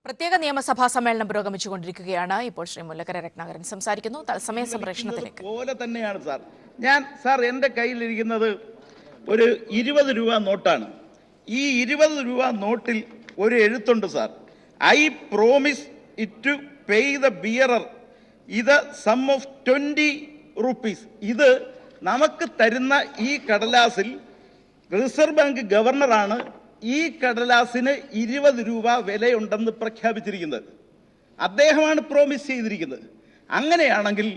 പ്രത്യേക നിയമസഭാ സമ്മേളനം പുരോഗമിച്ചുകൊണ്ടിരിക്കുകയാണ്. ഇപ്പോൾ ശ്രീ മുല്ലക്കര രത്നാകരൻ സംസാരിക്കുന്നു. തത്സമയ സംപ്രേഷണത്തിലേക്ക് പോലെ തന്നെയാണ് സാർ എൻ്റെ കയ്യിലിരിക്കുന്നത് ഒരു 20 രൂപ നോട്ടാണ്. ഈ 20 രൂപ നോട്ടിൽ ഒരു എഴുത്തുണ്ട് sir. I promise it to pay the bearer ഇത് സം ഓഫ് 20 റുപ്പീസ്. ഇത് നമുക്ക് തരുന്ന ഈ കടലാസിൽ റിസർവ് ബാങ്ക് ഗവർണറാണ് ഈ കടലാസിന് 20 രൂപ വിലയുണ്ടെന്ന് പ്രഖ്യാപിച്ചിരിക്കുന്നത്. അദ്ദേഹമാണ് പ്രോമിസ് ചെയ്തിരിക്കുന്നത്. അങ്ങനെയാണെങ്കിൽ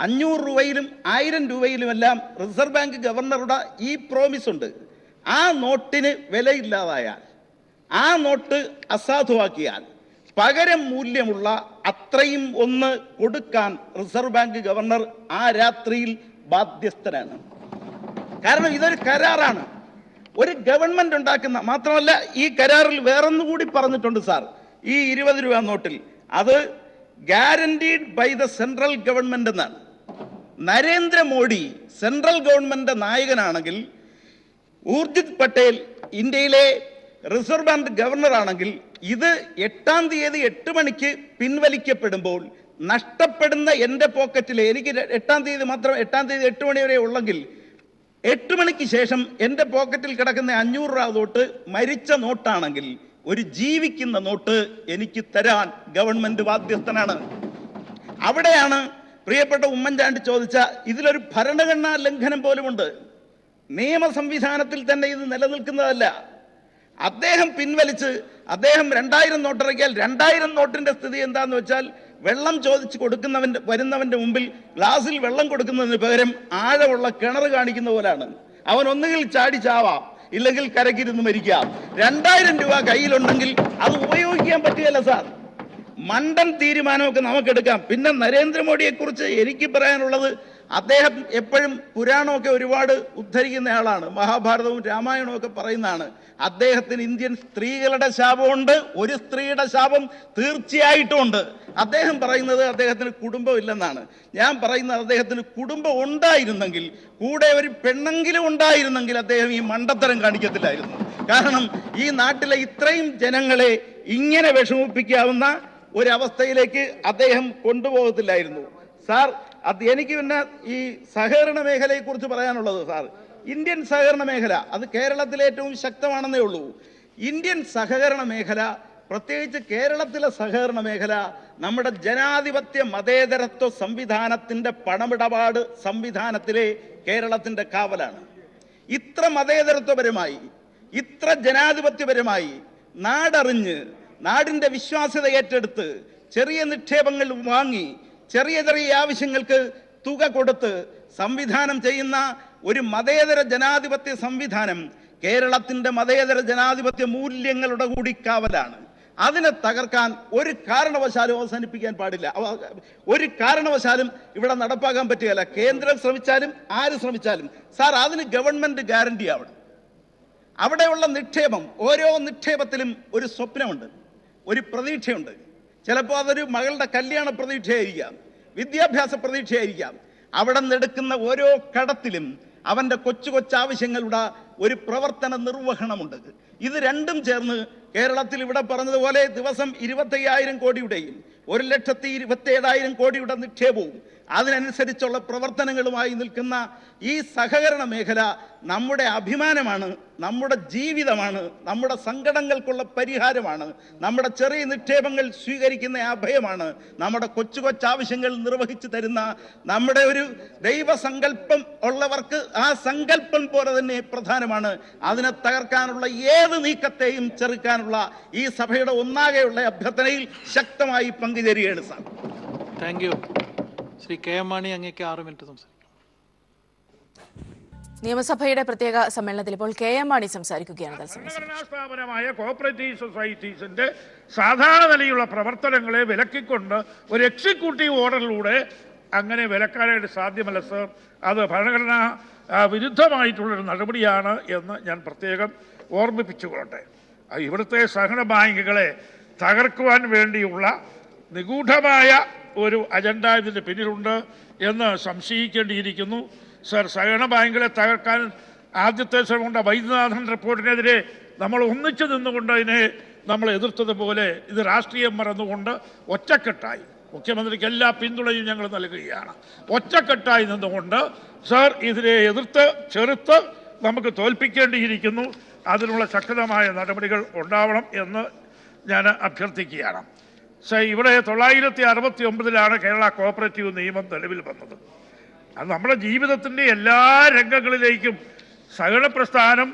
500 രൂപയിലും 1000 രൂപയിലുമെല്ലാം റിസർവ് ബാങ്ക് ഗവർണറുടെ ഈ പ്രോമിസ് ഉണ്ട്. ആ നോട്ടിന് വിലയില്ലാതായാൽ, ആ നോട്ട് അസാധുവാക്കിയാൽ പകരം മൂല്യമുള്ള അത്രയും ഒന്ന് കൊടുക്കാൻ റിസർവ് ബാങ്ക് ഗവർണർ ആ രാത്രിയിൽ ബാധ്യസ്ഥനാണ്. കാരണം ഇതൊരു കരാറാണ്, ഒരു ഗവൺമെന്റ് ഉണ്ടാക്കുന്ന. മാത്രമല്ല, ഈ കരാറിൽ വേറൊന്നുകൂടി പറഞ്ഞിട്ടുണ്ട് സാർ. ഈ 20 രൂപ നോട്ടിൽ അത് guaranteed by the central government എന്നാണ്. നരേന്ദ്രമോദി സെൻട്രൽ ഗവൺമെന്റ് നായകനാണെങ്കിൽ, ഊർജിത് പട്ടേൽ ഇന്ത്യയിലെ റിസർവ് ബാങ്ക് ഗവർണർ ആണെങ്കിൽ, ഇത് 8-ാം തീയതി 8 മണിക്ക് പിൻവലിക്കപ്പെടുമ്പോൾ നഷ്ടപ്പെടുന്ന എൻ്റെ പോക്കറ്റിലെ, എനിക്ക് 8-ാം തീയതി മാത്രം, 8-ാം തീയതി 8 മണി വരെ ഉള്ളെങ്കിൽ 8 മണിക്ക് ശേഷം എൻ്റെ പോക്കറ്റിൽ കിടക്കുന്ന 500 രൂപ നോട്ട് മരിച്ച നോട്ടാണെങ്കിൽ ഒരു ജീവിക്കുന്ന നോട്ട് എനിക്ക് തരാൻ ഗവൺമെന്റ് ബാധ്യസ്ഥനാണ്. അവിടെയാണ് പ്രിയപ്പെട്ട ഉമ്മൻചാണ്ടി ചോദിച്ച ഇതിലൊരു ഭരണഘടനാ ലംഘനം പോലുമുണ്ട്. നിയമ സംവിധാനത്തിൽ തന്നെ ഇത് നിലനിൽക്കുന്നതല്ല. അദ്ദേഹം പിൻവലിച്ച് അദ്ദേഹം 2000 നോട്ടിറക്കിയാൽ 2000 നോട്ടിന്റെ സ്ഥിതി എന്താന്ന് വെച്ചാൽ, വെള്ളം ചോദിച്ച് വരുന്നവന്റെ മുമ്പിൽ ഗ്ലാസിൽ വെള്ളം കൊടുക്കുന്നതിന് പകരം ആഴമുള്ള കിണർ കാണിക്കുന്ന പോലാണ്. അവൻ ഒന്നുകിൽ ചാടി ചാവാം, ഇല്ലെങ്കിൽ കരക്കിരുന്ന് മരിക്കാം. 2000 രൂപ കയ്യിലുണ്ടെങ്കിൽ അത് ഉപയോഗിക്കാൻ പറ്റുകയല്ല സാർ. മണ്ടൻ തീരുമാനമൊക്കെ നമുക്കെടുക്കാം. പിന്നെ നരേന്ദ്രമോദിയെ കുറിച്ച് എനിക്ക് പറയാനുള്ളത്, അദ്ദേഹം എപ്പോഴും പുരാണമൊക്കെ ഒരുപാട് ഉദ്ധരിക്കുന്ന ആളാണ്. മഹാഭാരതവും രാമായണവും ഒക്കെ പറയുന്നതാണ്. അദ്ദേഹത്തിന് ഇന്ത്യൻ സ്ത്രീകളുടെ ശാപമുണ്ട്, ഒരു സ്ത്രീയുടെ ശാപം തീർച്ചയായിട്ടും ഉണ്ട്. അദ്ദേഹം പറയുന്നത് അദ്ദേഹത്തിന് കുടുംബമില്ലെന്നാണ്. ഞാൻ പറയുന്നത് അദ്ദേഹത്തിന് കുടുംബം ഉണ്ടായിരുന്നെങ്കിൽ, കൂടെ ഒരു പെണ്ണെങ്കിലും ഉണ്ടായിരുന്നെങ്കിൽ അദ്ദേഹം ഈ മണ്ടത്തരം കാണിക്കത്തില്ലായിരുന്നു. കാരണം ഈ നാട്ടിലെ ഇത്രയും ജനങ്ങളെ ഇങ്ങനെ വിഷമിപ്പിക്കാവുന്ന ഒരവസ്ഥയിലേക്ക് അദ്ദേഹം കൊണ്ടുപോകത്തില്ലായിരുന്നു സാർ. എനിക്ക് പിന്നെ ഈ സഹകരണ മേഖലയെ കുറിച്ച് പറയാനുള്ളത് സാർ, ഇന്ത്യൻ സഹകരണ മേഖല അത് കേരളത്തിലെ ഏറ്റവും ശക്തമാണെന്നേ ഉള്ളൂ. ഇന്ത്യൻ സഹകരണ മേഖല, പ്രത്യേകിച്ച് കേരളത്തിലെ സഹകരണ മേഖല, നമ്മുടെ ജനാധിപത്യ മതേതരത്വ സംവിധാനത്തിന്റെ പണമിടപാട് സംവിധാനത്തിലെ കേരളത്തിന്റെ കാവലാണ്. ഇത്ര മതേതരത്വപരമായി, ഇത്ര ജനാധിപത്യപരമായി നാടറിഞ്ഞ്, നാടിന്റെ വിശ്വാസ്യത ഏറ്റെടുത്ത്, ചെറിയ നിക്ഷേപങ്ങൾ വാങ്ങി, ചെറിയ ചെറിയ ആവശ്യങ്ങൾക്ക് തുക കൊടുത്ത് സംവിധാനം ചെയ്യുന്ന ഒരു മതേതര ജനാധിപത്യ സംവിധാനം കേരളത്തിന്റെ മതേതര ജനാധിപത്യ മൂല്യങ്ങളുടെ കൂടി കാവലാണ്. അതിനെ തകർക്കാൻ ഒരു കാരണവശാലും അവസാനിപ്പിക്കാൻ പാടില്ല. ഒരു കാരണവശാലും ഇവിടെ നടപ്പാക്കാൻ പറ്റുകയില്ല. കേന്ദ്രം ശ്രമിച്ചാലും ആര് ശ്രമിച്ചാലും സാർ, അതിന് ഗവൺമെന്റ് ഗ്യാരണ്ടി ആവണം. അവിടെയുള്ള നിക്ഷേപം, ഓരോ നിക്ഷേപത്തിലും ഒരു സ്വപ്നമുണ്ട്, ഒരു പ്രതീക്ഷയുണ്ട്. ചിലപ്പോൾ അതൊരു മകളുടെ കല്യാണ പ്രതീക്ഷയായിരിക്കാം, വിദ്യാഭ്യാസ പ്രതീക്ഷയായിരിക്കാം. അവിടെ നിന്നെടുക്കുന്ന ഓരോ കടത്തിലും അവൻ്റെ കൊച്ചു കൊച്ചാവശ്യങ്ങളുടെ ഒരു പ്രവർത്തന നിർവഹണമുണ്ട്. ഇത് രണ്ടും ചേർന്ന് കേരളത്തിൽ ഇവിടെ പറഞ്ഞതുപോലെ ദിവസം 25,000 കോടിയുടെയും 1,27,000 കോടിയുടെ നിക്ഷേപവും അതിനനുസരിച്ചുള്ള പ്രവർത്തനങ്ങളുമായി നിൽക്കുന്ന ഈ സഹകരണ മേഖല നമ്മുടെ അഭിമാനമാണ്, നമ്മുടെ ജീവിതമാണ്, നമ്മുടെ സങ്കടങ്ങൾക്കുള്ള പരിഹാരമാണ്, നമ്മുടെ ചെറിയ നിക്ഷേപങ്ങൾ സ്വീകരിക്കുന്ന അഭയമാണ്, നമ്മുടെ കൊച്ചു കൊച്ചാവശ്യങ്ങൾ നിർവഹിച്ചു തരുന്ന നമ്മുടെ ഒരു ദൈവസങ്കല്പം ഉള്ളവർക്ക് ആ സങ്കല്പം പോലെ തന്നെ പ്രധാനമാണ്. അതിനെ തകർക്കാനുള്ള ഏത് നീക്കത്തെയും ചെറുക്കാനുള്ള ഈ സഭയുടെ ഒന്നാകെയുള്ള അഭ്യർത്ഥനയിൽ ശക്തമായി പങ്കുചേരുകയാണ് sir. Thank you. Shri K M Mani, അങ്ങേക്ക് 6 മിനിറ്റ് സംസാരിക്കും. നിയമസഭയുടെ പ്രത്യേക സമ്മേളനത്തിൽ ഇപ്പോൾ കെ എം മാണി സംസാരിക്കുകയാണ്. സ്ഥാപനമായ കോഓപ്പറേറ്റീവ് സൊസൈറ്റീസിന്റെ സാധാരണ നിലയിലുള്ള പ്രവർത്തനങ്ങളെ വിലക്കിക്കൊണ്ട് ഒരു എക്സിക്യൂട്ടീവ് ഓർഡറിലൂടെ അങ്ങനെ വിലക്കാനായിട്ട് സാധ്യമല്ല സർ. അത് ഭരണഘടനാ വിരുദ്ധമായിട്ടുള്ളൊരു നടപടിയാണ് എന്ന് ഞാൻ പ്രത്യേകം ഓർമ്മിപ്പിച്ചുകൊള്ളട്ടെ. ഇവിടുത്തെ സഹകരണ ബാങ്കുകളെ തകർക്കുവാൻ വേണ്ടിയുള്ള നിഗൂഢമായ ഒരു അജണ്ട ഇതിൻ്റെ പിന്നിലുണ്ട് എന്ന് സംശയിക്കേണ്ടിയിരിക്കുന്നു സർ. സഹകരണ ബാങ്കുകളെ തകർക്കാൻ ആദ്യത്തെ ശ്രമമുണ്ട്. വൈദ്യനാഥൻ റിപ്പോർട്ടിനെതിരെ നമ്മൾ ഒന്നിച്ചു നിന്നുകൊണ്ട് അതിനെ നമ്മൾ എതിർത്തതുപോലെ ഇത് രാഷ്ട്രീയം മറന്നുകൊണ്ട് ഒറ്റക്കെട്ടായി മുഖ്യമന്ത്രിക്ക് എല്ലാ പിന്തുണയും ഞങ്ങൾ നൽകുകയാണ്. ഒറ്റക്കെട്ടായി നിന്നുകൊണ്ട് സർ ഇതിനെ ചെറുത്ത് നമുക്ക് തോൽപ്പിക്കേണ്ടിയിരിക്കുന്നു. അതിനുള്ള ശക്തമായ നടപടികൾ ഉണ്ടാവണം എന്ന് ഞാൻ അഭ്യർത്ഥിക്കുകയാണ്. ഇവിടെ 969 കേരള കോഓപ്പറേറ്റീവ് നിയമം നിലവിൽ വന്നത്. അത് നമ്മുടെ ജീവിതത്തിൻ്റെ എല്ലാ രംഗങ്ങളിലേക്കും സഹകരണ പ്രസ്ഥാനം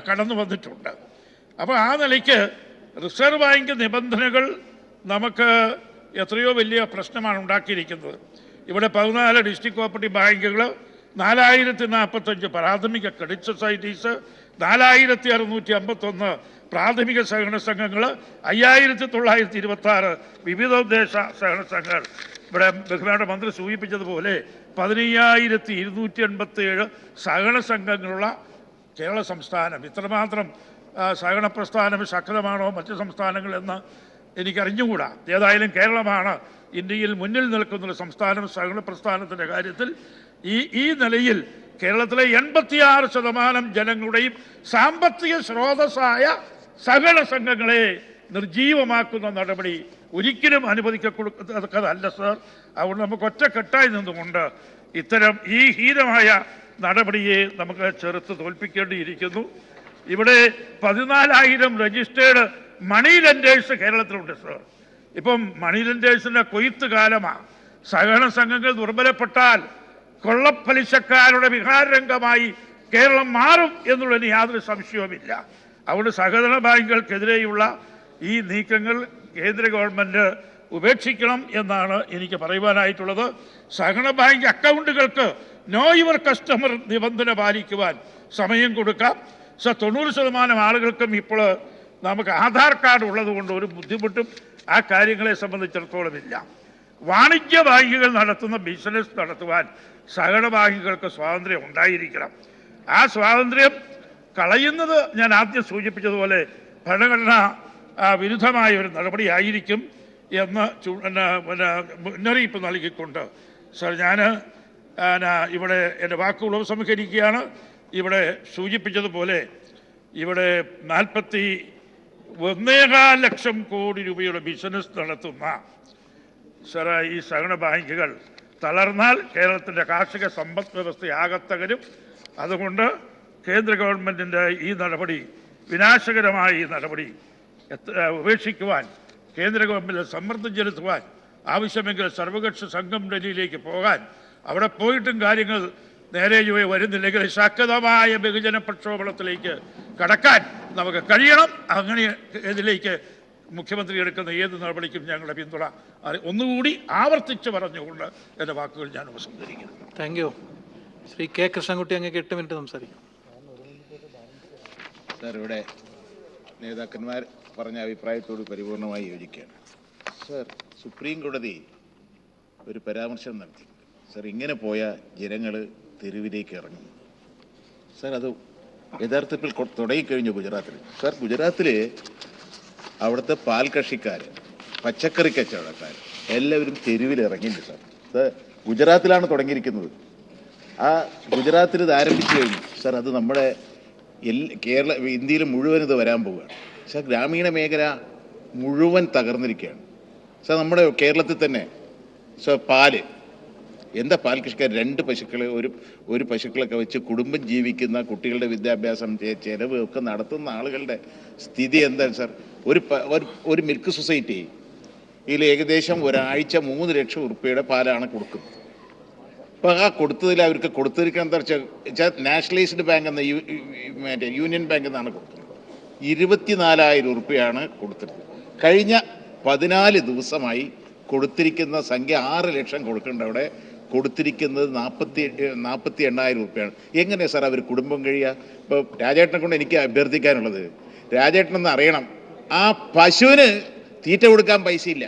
കടന്നു വന്നിട്ടുണ്ട്. അപ്പോൾ ആ നിലയ്ക്ക് റിസർവ് ബാങ്ക് നിബന്ധനകൾ നമുക്ക് എത്രയോ വലിയ പ്രശ്നമാണ് ഉണ്ടാക്കിയിരിക്കുന്നത്. ഇവിടെ 14 ഡിസ്ട്രിക്ട് കോഓപ്പറേറ്റീവ് ബാങ്കുകൾ, 4045 പ്രാഥമിക ക്രെഡിറ്റ് സൊസൈറ്റീസ്, 4651 പ്രാഥമിക സഹകരണ സംഘങ്ങൾ, 5926 വിവിധോദ്ദേശ സഹകരണ സംഘങ്ങൾ. ഇവിടെ ബഹുമാനപ്പെട്ട മന്ത്രി സൂചിപ്പിച്ചതുപോലെ 15287 സഹകരണ സംഘങ്ങളുള്ള കേരള സംസ്ഥാനം. ഇത്രമാത്രം സഹകരണ പ്രസ്ഥാനം ശക്തമാണോ മറ്റ് സംസ്ഥാനങ്ങളെന്ന് എനിക്കറിഞ്ഞുകൂടാ. ഏതായാലും കേരളമാണ് ഇന്ത്യയിൽ മുന്നിൽ നിൽക്കുന്ന സംസ്ഥാനം സഹകരണ പ്രസ്ഥാനത്തിൻ്റെ കാര്യത്തിൽ. ഈ നിലയിൽ കേരളത്തിലെ 86% ജനങ്ങളുടെയും സാമ്പത്തിക സ്രോതസ്സായ സഹകരണ സംഘങ്ങളെ നിർജീവമാക്കുന്ന നടപടി ഒരിക്കലും അനുവദിക്കത്തക്കതല്ല സർ. അതുകൊണ്ട് നമുക്ക് ഒറ്റക്കെട്ടായി നിന്നുകൊണ്ട് ഇത്തരം ഈ ഹീനമായ നടപടിയെ നമുക്ക് ചെറുത്ത് തോൽപ്പിക്കേണ്ടിയിരിക്കുന്നു. ഇവിടെ 14,000 രജിസ്റ്റേർഡ് മണി ലെൻഡേഴ്സ് കേരളത്തിലുണ്ട് സർ. ഇപ്പം മണി ലെൻഡേഴ്സിൻ്റെ കൊയ്ത്ത് കാലമാണ്. സഹകരണ സംഘങ്ങൾ ദുർബലപ്പെട്ടാൽ കൊള്ളപ്പലിശക്കാരുടെ വിഹാരരംഗമായി കേരളം മാറും എന്നുള്ളതിന് യാതൊരു സംശയവുമില്ല. അതുകൊണ്ട് സഹകരണ ബാങ്കുകൾക്കെതിരെയുള്ള ഈ നീക്കങ്ങൾ കേന്ദ്ര ഗവൺമെൻറ് ഉപേക്ഷിക്കണം എന്നാണ് എനിക്ക് പറയുവാനായിട്ടുള്ളത്. സഹകരണ ബാങ്ക് അക്കൗണ്ടുകൾക്ക് നോ യുവർ കസ്റ്റമർ നിബന്ധന പാലിക്കുവാൻ സമയം കൊടുക്കാം. 90% ആളുകൾക്കും ഇപ്പോൾ നമുക്ക് ആധാർ കാർഡ് ഉള്ളതുകൊണ്ട് ഒരു ബുദ്ധിമുട്ടും ആ കാര്യങ്ങളെ സംബന്ധിച്ചിടത്തോളം ഇല്ല. വാണിജ്യ ബാങ്കുകൾ നടത്തുന്ന ബിസിനസ് നടത്തുവാൻ സഹകരണ ബാങ്കുകൾക്ക് സ്വാതന്ത്ര്യം ഉണ്ടായിരിക്കണം. ആ സ്വാതന്ത്ര്യം കളയുന്നത് ഞാൻ ആദ്യം സൂചിപ്പിച്ചതുപോലെ ഭരണഘടനാ വിരുദ്ധമായ ഒരു നടപടിയായിരിക്കും എന്ന് മുന്നറിയിപ്പ് നൽകിക്കൊണ്ട് സർ ഞാൻ ഇവിടെ എൻ്റെ വാക്കുകൾ ഉപസംഹരിക്കുകയാണ്. ഇവിടെ സൂചിപ്പിച്ചതുപോലെ ഇവിടെ 41.25 ലക്ഷം കോടി രൂപയുടെ ബിസിനസ് നടത്തുന്ന സർ ഈ സഹകരണ ബാങ്കുകൾ തളർന്നാൽ കേരളത്തിൻ്റെ കാർഷിക സമ്പദ് വ്യവസ്ഥയാകെ തകരും. അതുകൊണ്ട് കേന്ദ്ര ഗവൺമെൻറ്റിൻ്റെ ഈ നടപടി, വിനാശകരമായ ഈ നടപടി ഉപേക്ഷിക്കുവാൻ കേന്ദ്ര ഗവൺമെൻറ് സമ്മർദ്ദം ചെലുത്തുവാൻ, ആവശ്യമെങ്കിൽ സർവകക്ഷി സംഘം ഡൽഹിയിലേക്ക് പോകാൻ, അവിടെ പോയിട്ടും കാര്യങ്ങൾ നേരെ വരുന്നില്ലെങ്കിൽ ശക്തമായ ബഹുജന പ്രക്ഷോഭത്തിലേക്ക് കടക്കാൻ നമുക്ക് കഴിയണം. അങ്ങനെ ഇതിലേക്ക് മുഖ്യമന്ത്രി എടുക്കുന്ന ഏത് നടപടിക്കും ഞങ്ങളുടെ പിന്തുണ ഒന്നുകൂടി ആവർത്തിച്ച് പറഞ്ഞുകൊണ്ട് എൻ്റെ വാക്കുകൾ ഞാൻ ഉപസംഹരിക്കുന്നു. Thank you. Shri K Krishnankutty, അങ്ങേക്ക് 8 മിനിറ്റ് സംസാരിക്കും. സാർ, ഇവിടെ നേതാക്കന്മാർ പറഞ്ഞ അഭിപ്രായത്തോട് പരിപൂർണമായി യോജിക്കുകയാണ്. സാർ, സുപ്രീം കോടതി ഒരു പരാമർശം നടത്തി. സാർ, ഇങ്ങനെ പോയ ജനങ്ങൾ തെരുവിലേക്ക് ഇറങ്ങും. സാർ, അത് യഥാർത്ഥത്തിൽ തുടങ്ങിക്കഴിഞ്ഞു ഗുജറാത്തിൽ. സാർ, ഗുജറാത്തിൽ അവിടുത്തെ പാൽ കൃഷിക്കാർ, പച്ചക്കറി കച്ചവടക്കാർ എല്ലാവരും തെരുവിലിറങ്ങിയില്ല സാർ. സാർ, ഗുജറാത്തിലാണ് തുടങ്ങിയിരിക്കുന്നത്. ആ ഗുജറാത്തിൽ ഇത് ആരംഭിച്ചു കഴിഞ്ഞു സാർ. അത് നമ്മുടെ ഇന്ത്യയിൽ മുഴുവൻ ഇത് വരാൻ പോവുകയാണ് സാർ. ഗ്രാമീണ മേഖല മുഴുവൻ തകർന്നിരിക്കുകയാണ് സാർ. നമ്മുടെ കേരളത്തിൽ തന്നെ സാർ പാല്, എന്താ പാൽ കൃഷിക്കാർ 2 പശുക്കൾ ഒരു പശുക്കളൊക്കെ വെച്ച് കുടുംബം ജീവിക്കുന്ന, കുട്ടികളുടെ വിദ്യാഭ്യാസം ചെലവ് ഒക്കെ നടത്തുന്ന ആളുകളുടെ സ്ഥിതി എന്താണ് സാർ? ഒരു മിൽക്ക് സൊസൈറ്റി ഇതിൽ ഏകദേശം ഒരാഴ്ച 3 ലക്ഷം ഉറുപ്പിയുടെ പാലാണ് കൊടുക്കുന്നത്. അപ്പോൾ ആ കൊടുത്തതിൽ അവർക്ക് കൊടുത്തിരിക്കുന്നത് എന്താ വെച്ചാൽ നാഷണലൈസ്ഡ് ബാങ്ക് എന്ന മറ്റേ യൂണിയൻ ബാങ്ക് എന്നാണ് കൊടുക്കുന്നത്. 24,000 ഉറുപ്പിയാണ് കൊടുത്തിരുന്നത്. കഴിഞ്ഞ 14 ദിവസമായി കൊടുത്തിരിക്കുന്ന സംഖ്യ 6 ലക്ഷം കൊടുക്കേണ്ട അവിടെ കൊടുത്തിരിക്കുന്നത് 48,000 ഉറുപ്പിയാണ്. എങ്ങനെയാണ് സാർ അവർ കുടുംബം കഴിയുക? ഇപ്പോൾ രാജേട്ടനെ കൊണ്ട് എനിക്ക് അഭ്യർത്ഥിക്കാനുള്ളത്, രാജേട്ടനെന്ന് അറിയണം, ആ പശുവിന് തീറ്റ കൊടുക്കാൻ പൈസയില്ല.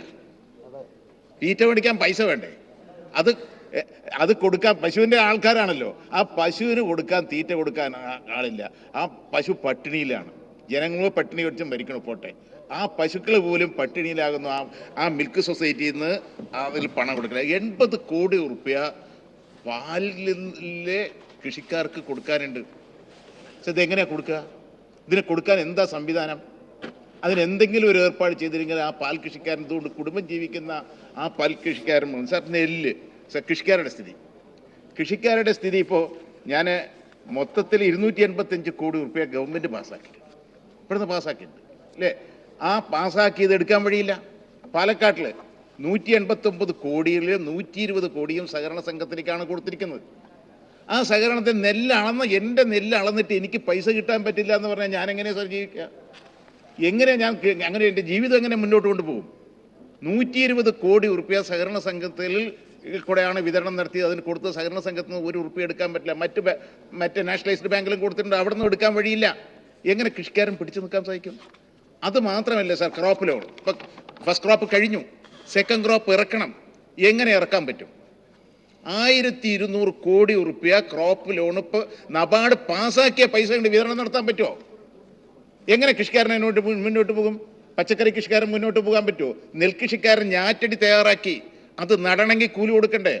തീറ്റ മേടിക്കാൻ പൈസ വേണ്ടേ? അത് കൊടുക്കാൻ പശുവിൻ്റെ ആൾക്കാരാണല്ലോ. ആ പശുവിന് കൊടുക്കാൻ, തീറ്റ കൊടുക്കാൻ ആളില്ല. ആ പശു പട്ടിണിയിലാണ്. ജനങ്ങൾ പട്ടിണി വെച്ച് മരിക്കണം പോട്ടെ. ആ പശുക്കൾ പോലും പട്ടിണിയിലാകുന്നു. ആ മിൽക്ക് സൊസൈറ്റിയിൽ നിന്ന് അതിൽ പണം കൊടുക്കില്ല. 80 കോടി ഉറുപ്പ്യ പാലിലെ കൃഷിക്കാർക്ക് കൊടുക്കാനുണ്ട്. ഇതെങ്ങനെയാണ് കൊടുക്കുക? ഇതിനെ കൊടുക്കാൻ എന്താ സംവിധാനം? അതിനെന്തെങ്കിലും ഒരു ഏർപ്പാട് ചെയ്തില്ലെങ്കിൽ ആ പാൽ കൃഷിക്കാരൻ ഇതുകൊണ്ട് കുടുംബം ജീവിക്കുന്ന ആ പാൽ കൃഷിക്കാരൻ സാർ നെല്ല് സാർ കൃഷിക്കാരുടെ സ്ഥിതി ഇപ്പോൾ ഞാൻ മൊത്തത്തിൽ 285 കോടി റുപ്യ ഗവൺമെൻറ് പാസ്സാക്കിയിട്ടുണ്ട്, ഇവിടുന്ന് പാസ്സാക്കിയിട്ടുണ്ട് അല്ലേ? ആ പാസ്സാക്കിയത് എടുക്കാൻ വഴിയില്ല. പാലക്കാട്ടിൽ 189 കോടിയിൽ 120 കോടിയും സഹകരണ സംഘത്തിലേക്കാണ് കൊടുത്തിരിക്കുന്നത്. ആ സഹകരണത്തിൽ എൻ്റെ നെല്ല് അളന്നിട്ട് എനിക്ക് പൈസ കിട്ടാൻ പറ്റില്ല എന്ന് പറഞ്ഞാൽ ഞാൻ എങ്ങനെയാണ് സാർ ജീവിക്കുക? അങ്ങനെ എൻ്റെ ജീവിതം എങ്ങനെ മുന്നോട്ട് കൊണ്ടുപോകും? 120 കോടി റുപ്യ സഹകരണ സംഘത്തിൽ കൂടെയാണ് വിതരണം നടത്തിയത്. അതിന് കൊടുത്ത സഹകരണ സംഘത്തിൽ നിന്ന് 1 റുപ്യ എടുക്കാൻ പറ്റില്ല. മറ്റ് നാഷണലൈസ്ഡ് ബാങ്കിലും കൊടുത്തിട്ടുണ്ട്, അവിടെ നിന്ന് എടുക്കാൻ വഴിയില്ല. എങ്ങനെ കൃഷിക്കാരൻ പിടിച്ചു നിൽക്കാൻ സാധിക്കും? അത് മാത്രമല്ല സാർ, ക്രോപ്പ് ലോൺ ഇപ്പം ഫസ്റ്റ് ക്രോപ്പ് കഴിഞ്ഞു, സെക്കൻഡ് ക്രോപ്പ് ഇറക്കണം. എങ്ങനെ ഇറക്കാൻ പറ്റും? 1200 കോടി റുപ്യ ക്രോപ്പ് ലോൺ ഇപ്പോൾ നബാർഡ് പാസ്സാക്കിയ പൈസ കൊണ്ട് വിതരണം നടത്താൻ പറ്റുമോ? എങ്ങനെ കൃഷിക്കാരൻ മുന്നോട്ട് പോകും? പച്ചക്കറി കൃഷിക്കാരൻ മുന്നോട്ട് പോകാൻ പറ്റുമോ? നെൽകൃഷിക്കാരൻ ഞാറ്റടി തയ്യാറാക്കി അത് നടണമെങ്കിൽ കൂലി കൊടുക്കണ്ടേ?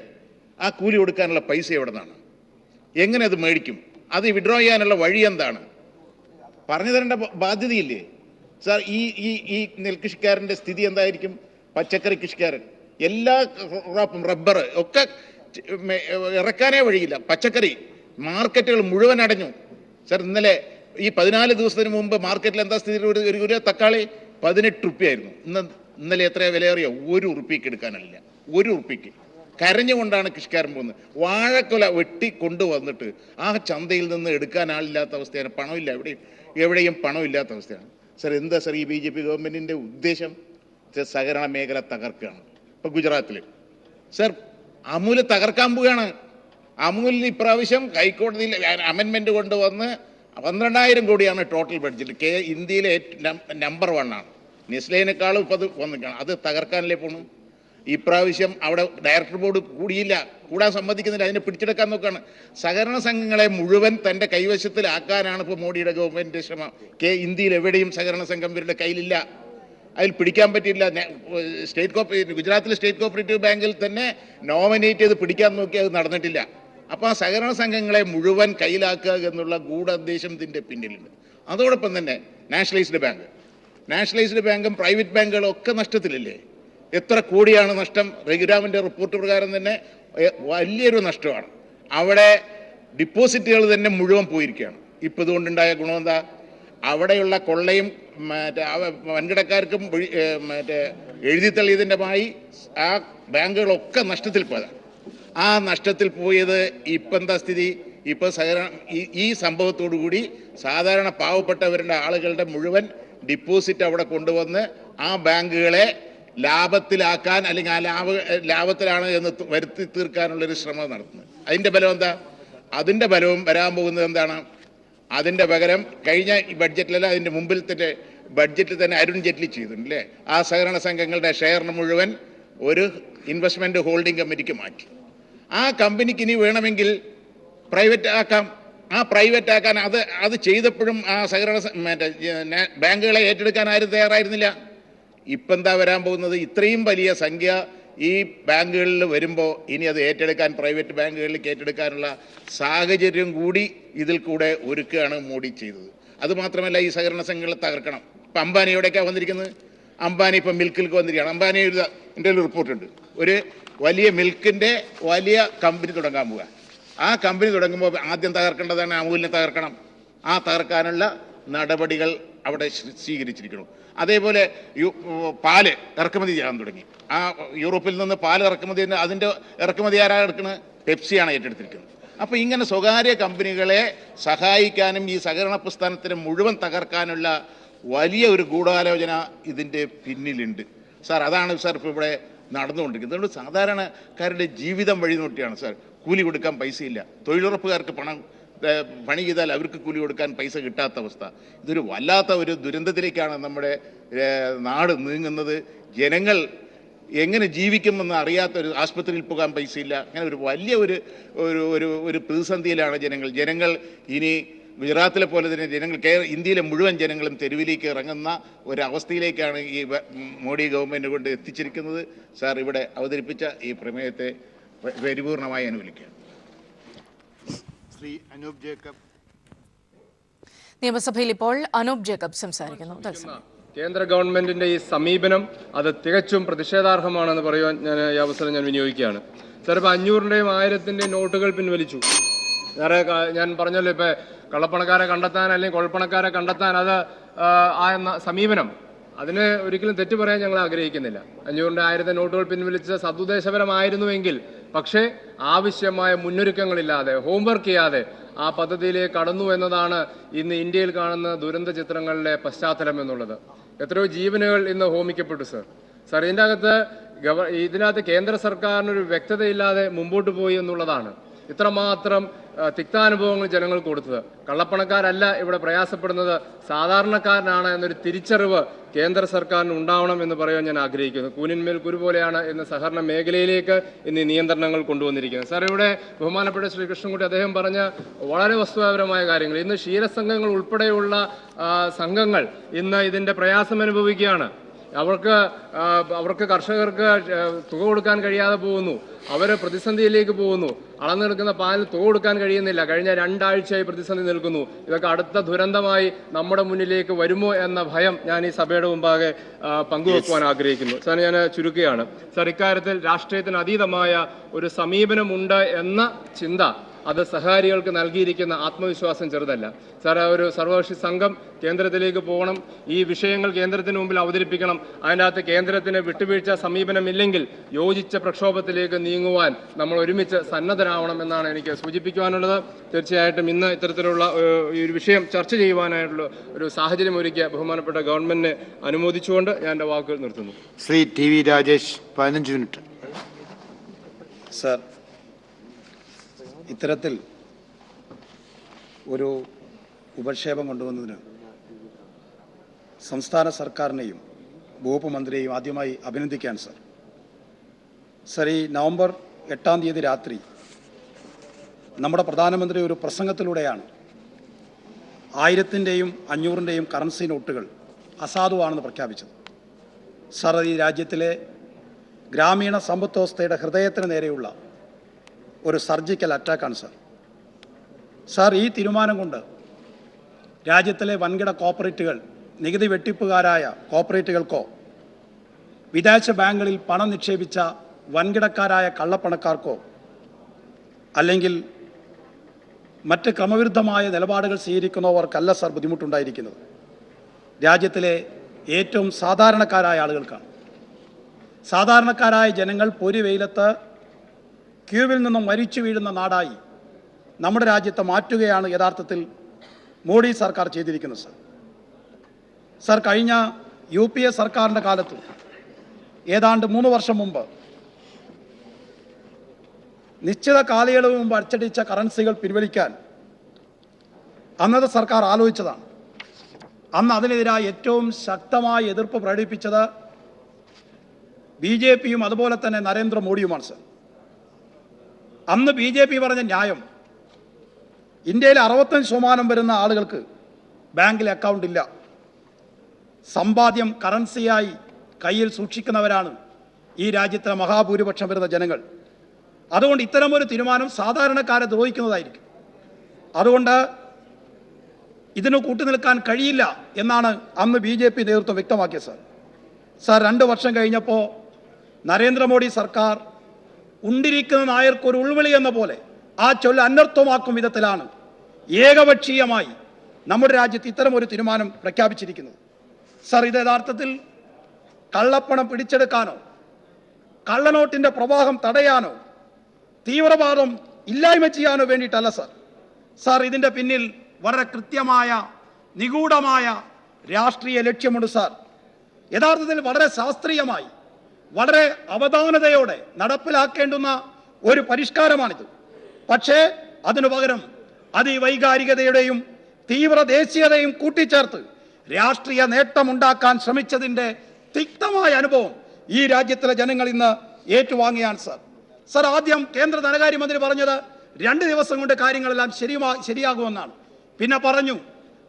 ആ കൂലി കൊടുക്കാനുള്ള പൈസ എവിടെ നിന്നാണ്? എങ്ങനെ അത് മേടിക്കും? അത് വിഡ്രോ ചെയ്യാനുള്ള വഴി എന്താണ്? പറഞ്ഞു തരേണ്ട ബാധ്യതയില്ലേ സാർ? ഈ നെൽകൃഷിക്കാരൻ്റെ സ്ഥിതി എന്തായിരിക്കും? പച്ചക്കറി കൃഷിക്കാരൻ എല്ലാ ക്രോപ്പും റബ്ബർ ഒക്കെ ഇറക്കാനേ വഴിയില്ല. പച്ചക്കറി മാർക്കറ്റുകൾ മുഴുവൻ അടഞ്ഞു സാർ. ഇന്നലെ ഈ 14 ദിവസത്തിന് മുമ്പ് മാർക്കറ്റിൽ എന്താ സ്ഥിതി? ഒരു കിലോ തക്കാളി 18 റുപ്യായിരുന്നു. ഇന്നലെ എത്രയാണ് വിലയേറിയോ? 1 റുപ്യക്ക് എടുക്കാനല്ല, 1 റുപ്യക്ക്. കരഞ്ഞുകൊണ്ടാണ് കൃഷിക്കാരൻ പോകുന്നത്. വാഴക്കൊല വെട്ടി കൊണ്ടുവന്നിട്ട് ആ ചന്തയിൽ നിന്ന് എടുക്കാൻ ആളില്ലാത്ത അവസ്ഥയാണ്. പണമില്ല, എവിടെയും പണമില്ലാത്ത അവസ്ഥയാണ് സാർ. എന്താ സാർ ഈ BJP ഗവൺമെൻറ്റിൻ്റെ ഉദ്ദേശം? സഹകരണ മേഖല തകർക്കുകയാണ്. ഇപ്പോൾ ഗുജറാത്തിൽ സാർ അമൂല് തകർക്കാൻ പോവുകയാണ്. അമൂലിന് ഇപ്രാവശ്യം ഹൈക്കോടതിയിൽ അമെൻമെൻറ്റ് കൊണ്ടുവന്ന് 12,000 കോടിയാണ് ടോട്ടൽ ബഡ്ജറ്റ്. ഇന്ത്യയിലെ നമ്പർ 1 ആണ്. നെസ്ലേനേക്കാളും ഇപ്പോൾ അത് വന്നിട്ടാണ്. അത് തകർക്കാനല്ലേ പോണു? ഇപ്രാവശ്യം അവിടെ ഡയറക്ടർ ബോർഡ് കൂടാൻ സമ്മതിക്കുന്നില്ല, അതിനെ പിടിച്ചെടുക്കാൻ നോക്കുകയാണ്. സഹകരണ സംഘങ്ങളെ മുഴുവൻ തൻ്റെ കൈവശത്തിലാക്കാനാണ് ഇപ്പോൾ മോഡിയുടെ ഗവൺമെൻറ് ശ്രമം. ഇന്ത്യയിൽ എവിടെയും സഹകരണ സംഘം ഇവരുടെ കയ്യിലില്ല, അതിൽ പിടിക്കാൻ പറ്റില്ല. ഗുജറാത്തിലെ സ്റ്റേറ്റ് കോപ്പറേറ്റീവ് ബാങ്കിൽ തന്നെ നോമിനേറ്റ് ചെയ്ത് പിടിക്കാൻ നോക്കി, അത് നടന്നിട്ടില്ല. അപ്പോൾ ആ സഹകരണ സംഘങ്ങളെ മുഴുവൻ കയ്യിലാക്കുക എന്നുള്ള ഗൂഢോദ്ദേശം ഇതിൻ്റെ പിന്നിലുണ്ട്. അതോടൊപ്പം തന്നെ നാഷണലൈസ്ഡ് ബാങ്കും പ്രൈവറ്റ് ബാങ്കുകളും ഒക്കെ നഷ്ടത്തിലില്ലേ? എത്ര കോടിയാണ് നഷ്ടം? രഘുരാമിൻ്റെ റിപ്പോർട്ട് പ്രകാരം തന്നെ വലിയൊരു നഷ്ടമാണ്. അവിടെ ഡിപ്പോസിറ്റുകൾ തന്നെ മുഴുവൻ പോയിരിക്കുകയാണ്. ഇപ്പോൾ ഇതുകൊണ്ടുണ്ടായ ഗുണം എന്താ? അവിടെയുള്ള കൊള്ളയും വൻകിടക്കാർക്കും എഴുതി തള്ളിയതിൻ്റെമായി ആ ബാങ്കുകളൊക്കെ നഷ്ടത്തിൽ പോയതാണ്. ആ നഷ്ടത്തിൽ പോയത് ഇപ്പം എന്താ സ്ഥിതി? ഇപ്പോൾ ഈ സംഭവത്തോടുകൂടി സാധാരണ പാവപ്പെട്ടവരുടെ ആളുകളുടെ മുഴുവൻ ഡിപ്പോസിറ്റ് അവിടെ കൊണ്ടുവന്ന് ആ ബാങ്കുകളെ ലാഭത്തിലാക്കാൻ, അല്ലെങ്കിൽ ആ ലാഭത്തിലാണ് എന്ന് വരുത്തി തീർക്കാനുള്ളൊരു ശ്രമം നടത്തുന്നത്. അതിൻ്റെ ബലം എന്താ? അതിൻ്റെ ബലവും വരാൻ പോകുന്നത് എന്താണ്? അതിൻ്റെ പകരം കഴിഞ്ഞ ബഡ്ജറ്റിലല്ല, അതിൻ്റെ മുമ്പിൽ തന്നെ ബഡ്ജറ്റിൽ തന്നെ അരുൺ ജെയ്റ്റ്ലി ചെയ്തിട്ടുണ്ടല്ലേ? ആ സഹകരണ സംഘങ്ങളുടെ ഷെയറിന് മുഴുവൻ ഒരു ഇൻവെസ്റ്റ്മെൻറ്റ് ഹോൾഡിംഗ് കമ്പനിക്ക് മാറ്റി. ആ കമ്പനിക്ക് ഇനി വേണമെങ്കിൽ പ്രൈവറ്റ് ആക്കാം. ആ പ്രൈവറ്റ് ആക്കാൻ അത് ചെയ്തപ്പോഴും ആ സഹകരണ ബാങ്കുകളെ ഏറ്റെടുക്കാൻ ആരും തയ്യാറായിരുന്നില്ല. ഇപ്പം എന്താ വരാൻ പോകുന്നത്? ഇത്രയും വലിയ സംഖ്യ ഈ ബാങ്കുകളിൽ വരുമ്പോൾ ഇനി അത് ഏറ്റെടുക്കാൻ, പ്രൈവറ്റ് ബാങ്കുകളിലേക്ക് ഏറ്റെടുക്കാനുള്ള സാഹചര്യം കൂടി ഇതിൽ കൂടെ ഒരുക്കുകയാണ് മോഡി ചെയ്തത്. അതുമാത്രമല്ല, ഈ സഹകരണ സംഘങ്ങളെ തകർക്കണം. ഇപ്പം അംബാനി എവിടേക്കാണ് വന്നിരിക്കുന്നത്? അംബാനി ഇപ്പം മിൽക്കിലേക്ക് വന്നിരിക്കുകയാണ്. അംബാനി എൻ്റെ ഒരു റിപ്പോർട്ടുണ്ട്, ഒരു വലിയ മിൽക്കിൻ്റെ വലിയ കമ്പനി തുടങ്ങാൻ പോവുക. ആ കമ്പനി തുടങ്ങുമ്പോൾ ആദ്യം തകർക്കേണ്ടതാണ് അമൂലിനെ തകർക്കണം. ആ തകർക്കാനുള്ള നടപടികൾ അവിടെ സ്വീകരിച്ചിരിക്കണം. അതേപോലെ പാല് ഇറക്കുമതി ചെയ്യാൻ തുടങ്ങി. ആ യൂറോപ്പിൽ നിന്ന് പാല് ഇറക്കുമതി, അതിൻ്റെ ഇറക്കുമതി ആരാണ് എടുക്കുന്നത്? പെപ്സിയാണ് ഏറ്റെടുത്തിരിക്കുന്നത്. അപ്പോൾ ഇങ്ങനെ സ്വകാര്യ കമ്പനികളെ സഹായിക്കാനും ഈ സഹകരണ പ്രസ്ഥാനത്തിനെ മുഴുവൻ തകർക്കാനുള്ള വലിയ ഒരു ഗൂഢാലോചന ഇതിൻ്റെ പിന്നിലുണ്ട് സാർ. അതാണ് സാർ ഇപ്പോൾ ഇവിടെ നടന്നുകൊണ്ടിരിക്കുന്നത്. അതുകൊണ്ട് സാധാരണക്കാരുടെ ജീവിതം വഴി നോട്ടിയാണ് സാർ. കൂലി കൊടുക്കാൻ പൈസയില്ല, തൊഴിലുറപ്പുകാർക്ക് പണി ചെയ്താൽ അവർക്ക് കൂലി കൊടുക്കാൻ പൈസ കിട്ടാത്ത അവസ്ഥ. ഇതൊരു വല്ലാത്ത ഒരു ദുരന്തത്തിലേക്കാണ് നമ്മുടെ നാട് നീങ്ങുന്നത്. ജനങ്ങൾ എങ്ങനെ ജീവിക്കുമെന്ന് അറിയാത്തൊരു, ആശുപത്രിയിൽ പോകാൻ പൈസയില്ല, അങ്ങനെ ഒരു വലിയ ഒരു പ്രതിസന്ധിയിലാണ് ജനങ്ങൾ. ഇനി ഗുജറാത്തിലെ പോലെ തന്നെ ഇന്ത്യയിലെ മുഴുവൻ ജനങ്ങളും തെരുവിലേക്ക് ഇറങ്ങുന്ന ഒരവസ്ഥയിലേക്കാണ് ഈ മോഡി ഗവൺമെൻറ് കൊണ്ട് എത്തിച്ചിരിക്കുന്നത്. സാർ, ഇവിടെ അവതരിപ്പിച്ച ഈ പ്രമേയത്തെ പരിപൂർണമായി അനുകൂലിക്കുകയാണ്. ശ്രീ അനൂപ് ജേക്കബ്. നിയമസഭയിൽ ഇപ്പോൾ അനൂപ് ജേക്കബ് സംസാരിക്കുന്നു. കേന്ദ്ര ഗവൺമെന്റിന്റെ ഈ സമീപനം അത് തികച്ചും പ്രതിഷേധാർഹമാണെന്ന് പറയുവാൻ ഈ അവസരം ഞാൻ വിനിയോഗിക്കുകയാണ്. സാർ, ഇപ്പോൾ 500-ന്റെയും 1000-ന്റെയും നോട്ടുകൾ പിൻവലിച്ചു. ഞാൻ പറഞ്ഞല്ലോ, ഇപ്പൊ കള്ളപ്പണക്കാരെ കണ്ടെത്താൻ അല്ലെങ്കിൽ കൊള്ളപ്പണക്കാരെ കണ്ടെത്താൻ അത് ആ സമീപനം അതിന് ഒരിക്കലും തെറ്റു പറയാൻ ഞങ്ങൾ ആഗ്രഹിക്കുന്നില്ല. 500-ന്റെ 1000-ന്റെ നോട്ടുകൾ പിൻവലിച്ച സദുദ്ദേശപരമായിരുന്നുവെങ്കിൽ, പക്ഷേ ആവശ്യമായ മുന്നൊരുക്കങ്ങളില്ലാതെ, ഹോംവർക്ക് ചെയ്യാതെ ആ പദ്ധതിയിലേക്ക് കടന്നു എന്നതാണ് ഇന്ന് ഇന്ത്യയിൽ കാണുന്ന ദുരന്ത ചിത്രങ്ങളിലെ പശ്ചാത്തലം എന്നുള്ളത്. എത്രയോ ജീവനുകൾ ഇന്ന് ഹോമിക്കപ്പെട്ടു. സാർ, ഇതിനകത്ത് കേന്ദ്ര സർക്കാരിനൊരു വ്യക്തതയില്ലാതെ മുമ്പോട്ട് പോയി എന്നുള്ളതാണ് ഇത്രമാത്രം തിക്താനുഭവങ്ങൾ ജനങ്ങൾ കൊടുത്തത്. കള്ളപ്പണക്കാരല്ല ഇവിടെ പ്രയാസപ്പെടുന്നത്, സാധാരണക്കാരനാണ് എന്നൊരു തിരിച്ചറിവ് കേന്ദ്ര സർക്കാരിന് ഉണ്ടാവണം എന്ന് പറയാൻ ഞാൻ ആഗ്രഹിക്കുന്നു. കൂനിന്മേൽ കുരു പോലെയാണ് ഇന്ന് സഹകരണ മേഖലയിലേക്ക് ഇന്ന് നിയന്ത്രണങ്ങൾ കൊണ്ടുവന്നിരിക്കുന്നത്. സാർ, ഇവിടെ ബഹുമാനപ്പെട്ട ശ്രീ കൃഷ്ണൻകുട്ടി അദ്ദേഹം പറഞ്ഞ വളരെ വസ്തുതാപരമായ കാര്യങ്ങൾ, ഇന്ന് ക്ഷീരസംഘങ്ങൾ ഉൾപ്പെടെയുള്ള സംഘങ്ങൾ ഇന്ന് ഇതിന്റെ പ്രയാസം അനുഭവിക്കുകയാണ്. അവർക്ക് കർഷകർക്ക് തുക കൊടുക്കാൻ കഴിയാതെ പോകുന്നു, അവര് പ്രതിസന്ധിയിലേക്ക് പോകുന്നു. അളന്നെടുക്കുന്ന പാലിന് തുക കൊടുക്കാൻ കഴിയുന്നില്ല. കഴിഞ്ഞ 2 ആഴ്ചയായി പ്രതിസന്ധി നിൽക്കുന്നു. ഇതൊക്കെ അടുത്ത ദുരന്തമായി നമ്മുടെ മുന്നിലേക്ക് വരുമോ എന്ന ഭയം ഞാൻ ഈ സഭയുടെ മുമ്പാകെ പങ്കുവെക്കുവാൻ ആഗ്രഹിക്കുന്നു. സാർ, ഞാൻ ചുരുക്കുകയാണ്. സാർ, ഇക്കാര്യത്തിൽ രാഷ്ട്രീയത്തിന് അതീതമായ ഒരു സമീപനമുണ്ട് എന്ന ചിന്ത അത് സഹകാരികൾക്ക് നൽകിയിരിക്കുന്ന ആത്മവിശ്വാസം ചെറുതല്ല. സാർ, ഒരു സർവകക്ഷി സംഘം കേന്ദ്രത്തിലേക്ക് പോകണം, ഈ വിഷയങ്ങൾ കേന്ദ്രത്തിന് മുമ്പിൽ അവതരിപ്പിക്കണം. അതിനകത്ത് കേന്ദ്രത്തിന് വിട്ടുവീഴ്ച സമീപനമില്ലെങ്കിൽ യോജിച്ച പ്രക്ഷോഭത്തിലേക്ക് നീങ്ങുവാൻ നമ്മൾ ഒരുമിച്ച് സന്നദ്ധരാവണം എന്നാണ് എനിക്ക് സൂചിപ്പിക്കുവാനുള്ളത്. തീർച്ചയായിട്ടും ഇന്ന് ഇത്തരത്തിലുള്ള ഈ ഒരു വിഷയം ചർച്ച ചെയ്യുവാനായിട്ടുള്ള ഒരു സാഹചര്യം ഒരുക്കിയ ബഹുമാനപ്പെട്ട ഗവൺമെന്റിനെ അനുമോദിച്ചുകൊണ്ട് ഞാൻ എൻ്റെ വാക്കുകൾ നിർത്തുന്നു. Shri T V Rajesh 15 minute. Sir, ഇത്തരത്തിൽ ഒരു ഉപക്ഷേപം കൊണ്ടുവന്നതിന് സംസ്ഥാന സർക്കാരിനെയും വകുപ്പ് മന്ത്രിയെയും ആദ്യമായി അഭിനന്ദിക്കാൻ സർ. സർ, ഈ നവംബർ 8-ാം തീയതി രാത്രി നമ്മുടെ പ്രധാനമന്ത്രി ഒരു പ്രസംഗത്തിലൂടെയാണ് 1000-ന്റെയും 500-ന്റെയും കറൻസി നോട്ടുകൾ അസാധുവാണെന്ന് പ്രഖ്യാപിച്ചത്. സർ, ഈ രാജ്യത്തിലെ ഗ്രാമീണ സമ്പദ് വ്യവസ്ഥയുടെ ഹൃദയത്തിന് നേരെയുള്ള ഒരു സർജിക്കൽ അറ്റാക്കാണ് സർ. സാർ, ഈ തീരുമാനം കൊണ്ട് രാജ്യത്തിലെ വൻകിട കോർപ്പറേറ്റുകൾ, നികുതി വെട്ടിപ്പുകാരായ കോർപ്പറേറ്റുകൾക്കോ വിദേശ ബാങ്കുകളിൽ പണം നിക്ഷേപിച്ച വൻകിടക്കാരായ കള്ളപ്പണക്കാർക്കോ അല്ലെങ്കിൽ മറ്റ് ക്രമവിരുദ്ധമായ നിലപാടുകൾ സ്വീകരിക്കുന്നവർക്കല്ല സർ ബുദ്ധിമുട്ടുണ്ടായിരിക്കുന്നത്. രാജ്യത്തിലെ ഏറ്റവും സാധാരണക്കാരായ ആളുകൾക്കാണ്. സാധാരണക്കാരായ ജനങ്ങൾ പൊരി വെയിലത്ത് ക്യൂവിൽ നിന്നും മരിച്ചു വീഴുന്ന നാടായി നമ്മുടെ രാജ്യത്തെ മാറ്റുകയാണ് യഥാർത്ഥത്തിൽ മോഡി സർക്കാർ ചെയ്തിരിക്കുന്നത് സർ. സർ, കഴിഞ്ഞ UPA സർക്കാരിൻ്റെ കാലത്ത് ഏതാണ്ട് 3 വർഷം മുമ്പ് നിശ്ചിത കാലയളവ് മുമ്പ് അച്ചടിച്ച കറൻസികൾ പിൻവലിക്കാൻ അന്നത്തെ സർക്കാർ ആലോചിച്ചതാണ്. അന്ന് അതിനെതിരായി ഏറ്റവും ശക്തമായ എതിർപ്പ് പ്രകടിപ്പിച്ചത് BJPയും അതുപോലെ തന്നെ നരേന്ദ്രമോദിയുമാണ് സർ. അന്ന് BJP പറഞ്ഞ ന്യായം, ഇന്ത്യയിൽ 65% വരുന്ന ആളുകൾക്ക് ബാങ്കിൽ അക്കൗണ്ട് ഇല്ല, സമ്പാദ്യം കറൻസിയായി കയ്യിൽ സൂക്ഷിക്കുന്നവരാണ് ഈ രാജ്യത്തിലെ മഹാഭൂരിപക്ഷം വരുന്ന ജനങ്ങൾ. അതുകൊണ്ട് ഇത്തരമൊരു തീരുമാനം സാധാരണക്കാരെ ദ്രോഹിക്കുന്നതായിരിക്കും. അതുകൊണ്ട് ഇതിന് കൂട്ടുനിൽക്കാൻ കഴിയില്ല എന്നാണ് അന്ന് BJP നേതൃത്വം വ്യക്തമാക്കിയത് സർ. സർ, 2 വർഷം കഴിഞ്ഞപ്പോൾ നരേന്ദ്രമോദി സർക്കാർ ഉണ്ടിരിക്കുന്ന നായർക്കൊരു ഉൾവിളി എന്ന പോലെ ആ ചൊല്ല് അനർത്ഥമാക്കും വിധത്തിലാണ് ഏകപക്ഷീയമായി നമ്മുടെ രാജ്യത്ത് ഇത്തരം ഒരു തീരുമാനം പ്രഖ്യാപിച്ചിരിക്കുന്നത്. സർ, ഇത് യഥാർത്ഥത്തിൽ കള്ളപ്പണം പിടിച്ചെടുക്കാനോ കള്ളനോട്ടിൻ്റെ പ്രവാഹം തടയാനോ തീവ്രവാദം ഇല്ലായ്മ ചെയ്യാനോ വേണ്ടിയിട്ടല്ല സർ. സർ, ഇതിൻ്റെ പിന്നിൽ വളരെ കൃത്യമായ നിഗൂഢമായ രാഷ്ട്രീയ ലക്ഷ്യമുണ്ട് സർ. യഥാർത്ഥത്തിൽ വളരെ ശാസ്ത്രീയമായി വളരെ അവധാനതയോടെ നടപ്പിലാക്കേണ്ടുന്ന ഒരു പരിഷ്കാരമാണിത്. പക്ഷേ അതിനു പകരം അതിവൈകാരികതയുടെയും തീവ്ര ദേശീയതയും കൂട്ടിച്ചേർത്ത് രാഷ്ട്രീയ നേട്ടമുണ്ടാക്കാൻ ശ്രമിച്ചതിൻ്റെ തിക്തമായ അനുഭവം ഈ രാജ്യത്തിലെ ജനങ്ങൾ ഇന്ന് ഏറ്റുവാങ്ങിയാണ് സർ. സർ, ആദ്യം കേന്ദ്ര ധനകാര്യമന്ത്രി പറഞ്ഞത് 2 ദിവസം കൊണ്ട് കാര്യങ്ങളെല്ലാം ശരിയാകുമെന്നാണ്. പിന്നെ പറഞ്ഞു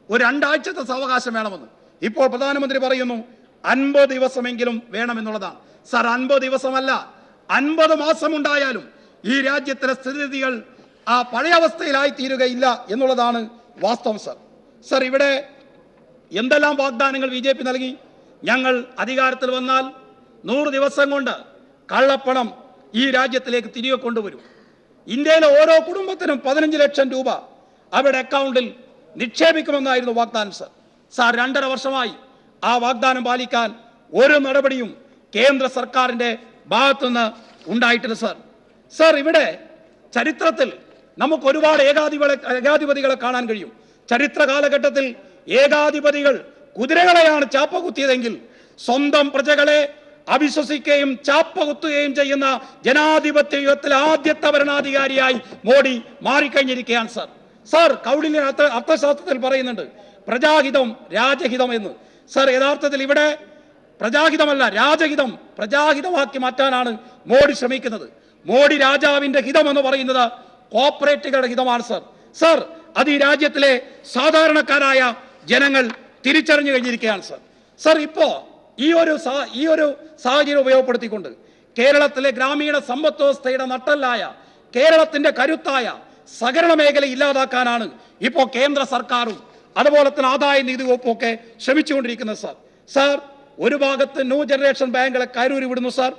ഒരു 2 ആഴ്ചത്തെ സാവകാശം വേണമെന്ന്. ഇപ്പോൾ പ്രധാനമന്ത്രി പറയുന്നു 50 ദിവസമെങ്കിലും വേണമെന്നുള്ളതാണ്. സർ, 50 ദിവസമല്ല, 50 മാസം ഉണ്ടായാലും ഈ രാജ്യത്തിലെ സ്ഥിതിഗതികൾ ആ പഴയ അവസ്ഥയിലായി തീരുകയില്ല എന്നുള്ളതാണ് വാസ്തവം സർ. സർ, ഇവിടെ എന്തെല്ലാം വാഗ്ദാനങ്ങൾ BJP നൽകി? ഞങ്ങൾ അധികാരത്തിൽ വന്നാൽ 100 ദിവസം കൊണ്ട് കള്ളപ്പണം ഈ രാജ്യത്തിലേക്ക് തിരികെ കൊണ്ടുവരും. ഇന്ത്യയിലെ ഓരോ കുടുംബത്തിനും 15 ലക്ഷം രൂപ അവരുടെ അക്കൗണ്ടിൽ നിക്ഷേപിക്കുമെന്നായിരുന്നു വാഗ്ദാനം. സാർ 2.5 വർഷമായി ആ വാഗ്ദാനം പാലിക്കാൻ ഒരു നടപടിയും കേന്ദ്ര സർക്കാരിന്റെ ഭാഗത്തുനിന്ന് ഉണ്ടായിട്ടില്ല. സാർ ഇവിടെ ചരിത്രത്തിൽ നമുക്ക് ഒരുപാട് ഏകാധിപതികളെ കാണാൻ കഴിയും. ചരിത്ര കാലഘട്ടത്തിൽ ഏകാധിപതികൾ കുതിരകളെയാണ് ചാപ്പ കുത്തിയതെങ്കിൽ സ്വന്തം പ്രജകളെ അവിശ്വസിക്കുകയും ചാപ്പ കുത്തുകയും ചെയ്യുന്ന ജനാധിപത്യ യുഗത്തിലെ ആദ്യത്തെ ഭരണാധികാരിയായി മോഡി മാറിക്കഴിഞ്ഞിരിക്കുകയാണ്. സാർ കൗടില്യ അർത്ഥശാസ്ത്രത്തിൽ പറയുന്നുണ്ട് പ്രജാഹിതം രാജഹിതം എന്ന്. സാർ യഥാർത്ഥത്തിൽ ഇവിടെ പ്രജാഹിതമല്ല രാജഹിതം പ്രജാഹിതമാക്കി മാറ്റാനാണ് മോഡി ശ്രമിക്കുന്നത്. മോഡി രാജാവിന്റെ ഹിതം എന്ന് പറയുന്നത് കോർപ്പറേറ്റുകളുടെ ഹിതമാണ്. സാർ അത് ഈ രാജ്യത്തിലെ സാധാരണക്കാരായ ജനങ്ങൾ തിരിച്ചറിഞ്ഞു കഴിഞ്ഞിരിക്കുകയാണ്. സാർ ഇപ്പോ ഈ ഒരു സാഹചര്യം ഉപയോഗപ്പെടുത്തിക്കൊണ്ട് കേരളത്തിലെ ഗ്രാമീണ സമ്പദ് വ്യവസ്ഥയുടെ നട്ടെല്ലായ കേരളത്തിന്റെ കരുത്തായ സഹകരണ മേഖല ഇല്ലാതാക്കാനാണ് ഇപ്പോൾ കേന്ദ്ര സർക്കാരും അതുപോലെ തന്നെ ആദായ നികുതി വകുപ്പും ഒക്കെ ശ്രമിച്ചുകൊണ്ടിരിക്കുന്നത്. സാർ ഒരു ഭാഗത്ത് ന്യൂ ജനറേഷൻ ബാങ്കുകളെ കയറൂരി വിടുന്നു. സാർ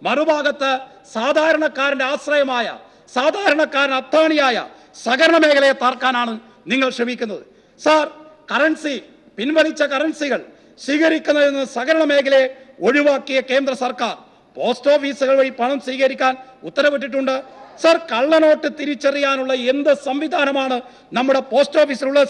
മറുഭാഗത്ത് സാധാരണക്കാരന്റെ ആശ്രയമായ സാധാരണക്കാരൻ അത്താണിയായ സഹകരണ മേഖലയെ താർക്കാനാണ് നിങ്ങൾ ശ്രമിക്കുന്നത്. സാർ കറൻസി പിൻവലിച്ച കറൻസികൾ സ്വീകരിക്കുന്നതിൽ നിന്ന് സഹകരണ മേഖലയെ ഒഴിവാക്കിയ കേന്ദ്ര സർക്കാർ പോസ്റ്റ് ഓഫീസുകൾ വഴി പണം സ്വീകരിക്കാൻ ഉത്തരവിട്ടിട്ടുണ്ട്. സാർ കള്ളനോട്ട് തിരിച്ചറിയാനുള്ള എന്ത് സംവിധാനമാണ് നമ്മുടെ പോസ്റ്റ് ഓഫീസിലുള്ളത്?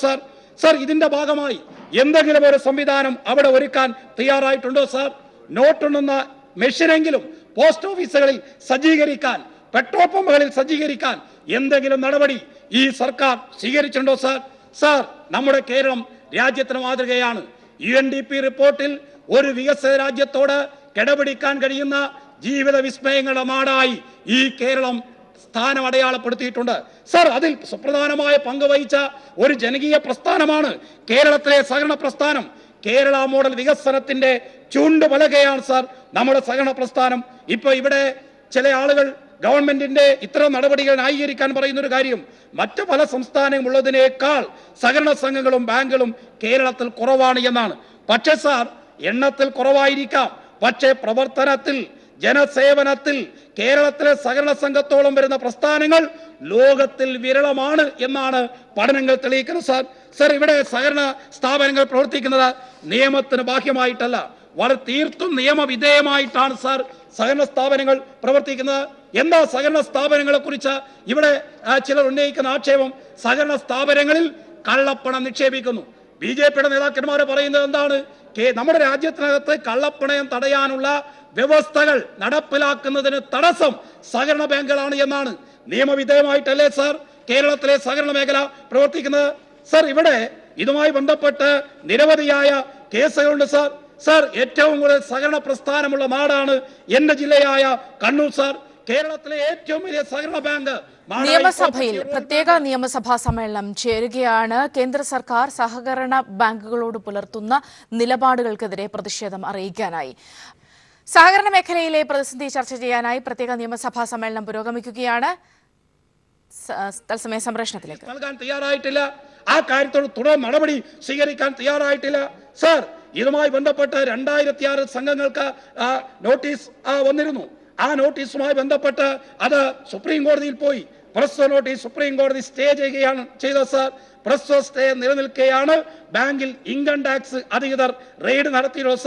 സാർ ഇതിന്റെ ഭാഗമായി എന്തെങ്കിലും ഒരു സംവിധാനം അവിടെ ഒരുക്കാൻ തയ്യാറായിട്ടുണ്ടോ? സാർ നോട്ടുണ്ടെന്ന മെഷീനെങ്കിലും പോസ്റ്റ് ഓഫീസുകളിൽ സജ്ജീകരിക്കാൻ പെട്രോൾ പമ്പുകളിൽ സജ്ജീകരിക്കാൻ എന്തെങ്കിലും നടപടി ഈ സർക്കാർ സ്വീകരിച്ചിട്ടുണ്ടോ? സാർ നമ്മുടെ കേരളം രാജ്യത്തിന് മാതൃകയാണ്. UNDP റിപ്പോർട്ടിൽ ഒരു വികസിത രാജ്യത്തോട് കിടപിടിക്കാൻ കഴിയുന്ന ജീവിത വിസ്മയങ്ങളുടെ നാടായി ഈ കേരളം സ്ഥാനം അടയാളപ്പെടുത്തിയിട്ടുണ്ട്. സാർ അതിൽ സുപ്രധാനമായ പങ്ക് വഹിച്ച ഒരു ജനകീയ പ്രസ്ഥാനമാണ് കേരളത്തിലെ സഹകരണ പ്രസ്ഥാനം. കേരള മോഡൽ വികസനത്തിന്റെ ചൂണ്ടുപലകയാണ് സാർ നമ്മുടെ സഹകരണ പ്രസ്ഥാനം. ഇപ്പൊ ഇവിടെ ചില ആളുകൾ ഗവൺമെന്റിന്റെ ഇത്തരം നടപടികൾ ന്യായീകരിക്കാൻ പറയുന്ന ഒരു കാര്യം മറ്റു പല സംസ്ഥാനങ്ങളുള്ളതിനേക്കാൾ സഹകരണ സംഘങ്ങളും ബാങ്കുകളും കേരളത്തിൽ കുറവാണ് എന്നാണ്. പക്ഷേ സാർ എണ്ണത്തിൽ കുറവായിരിക്കാം, പക്ഷേ പ്രവർത്തനത്തിൽ ജനസേവനത്തിൽ കേരളത്തിലെ സഹകരണ സംഘത്തോളം വരുന്ന പ്രസ്ഥാനങ്ങൾ ലോകത്തിൽ വിരളമാണ് എന്നാണ് പഠനങ്ങൾ തെളിയിക്കുന്നത്. സാർ ഇവിടെ സഹകരണ സ്ഥാപനങ്ങൾ പ്രവർത്തിക്കുന്നത് നിയമത്തിന് ബാഹ്യമായിട്ടല്ല, വളരെ തീർത്തും നിയമവിധേയമായിട്ടാണ് സാർ സഹകരണ സ്ഥാപനങ്ങൾ പ്രവർത്തിക്കുന്നത്. എന്താ സഹകരണ സ്ഥാപനങ്ങളെ കുറിച്ച് ഇവിടെ ചിലർ ഉന്നയിക്കുന്ന ആക്ഷേപം? സഹകരണ സ്ഥാപനങ്ങളിൽ കള്ളപ്പണം നിക്ഷേപിക്കുന്നു. BJPയുടെ നേതാക്കന്മാർ പറയുന്നത് എന്താണ്? നമ്മുടെ രാജ്യത്തിനകത്ത് കള്ളപ്പണയം തടയാനുള്ള വ്യവസ്ഥകൾ നടപ്പിലാക്കുന്നതിന് തടസ്സം സഹകരണ ബാങ്കുകളാണ് എന്നാണ്. നിയമവിധേയമായിട്ടല്ലേ സാർ കേരളത്തിലെ സഹകരണ മേഖല പ്രവർത്തിക്കുന്നത്? സാർ ഇവിടെ ഇതുമായി ബന്ധപ്പെട്ട് നിരവധിയായ കേസുകളുണ്ട്. സാർ ഏറ്റവും കൂടുതൽ സഹകരണ പ്രസ്ഥാനമുള്ള നാടാണ് എന്റെ ജില്ലയായ കണ്ണൂർ. സാർ കേരളത്തിലെ ഏറ്റവും വലിയ സഹകരണ ബാങ്ക് നിയമസഭയിൽ പ്രത്യേക നിയമസഭാ സമ്മേളനം ചേരുകയാണ്. കേന്ദ്ര സർക്കാർ സഹകരണ ബാങ്കുകളോട് പുലർത്തുന്ന നിലപാടുകൾക്കെതിരെ പ്രതിഷേധം അറിയിക്കാനായി സഹകരണ മേഖലയിലെ പ്രതിസന്ധി ചർച്ച ചെയ്യാനായി പ്രത്യേക നിയമസഭാ സമ്മേളനം പുരോഗമിക്കുകയാണ്. തത്സമയ സംപ്രേഷണത്തിലേക്ക് നൽകാൻ തയ്യാറായിട്ടില്ല, ആ കാര്യത്തോട് തുടർ നടപടി സ്വീകരിക്കാൻ തയ്യാറായിട്ടില്ല. സാർ ഇതുമായി ബന്ധപ്പെട്ട് 2006 സംഘങ്ങൾക്ക് നോട്ടീസ് വന്നിരുന്നു. ആ നോട്ടീസുമായി ബന്ധപ്പെട്ട് അത് സുപ്രീം കോടതിയിൽ പോയി. പ്രസ്വ നോട്ടീസ് സുപ്രീം കോടതി സ്റ്റേ ചെയ്യുകയാണ് ചെയ്തത്. സാർ പ്രസ്വ സ്റ്റേ നിലനിൽക്കുകയാണ്. ബാങ്കിൽ ഇൻകം ടാക്സ് അധികൃതർ റെയ്ഡ് നടത്തിയിട്ടുള്ളത്.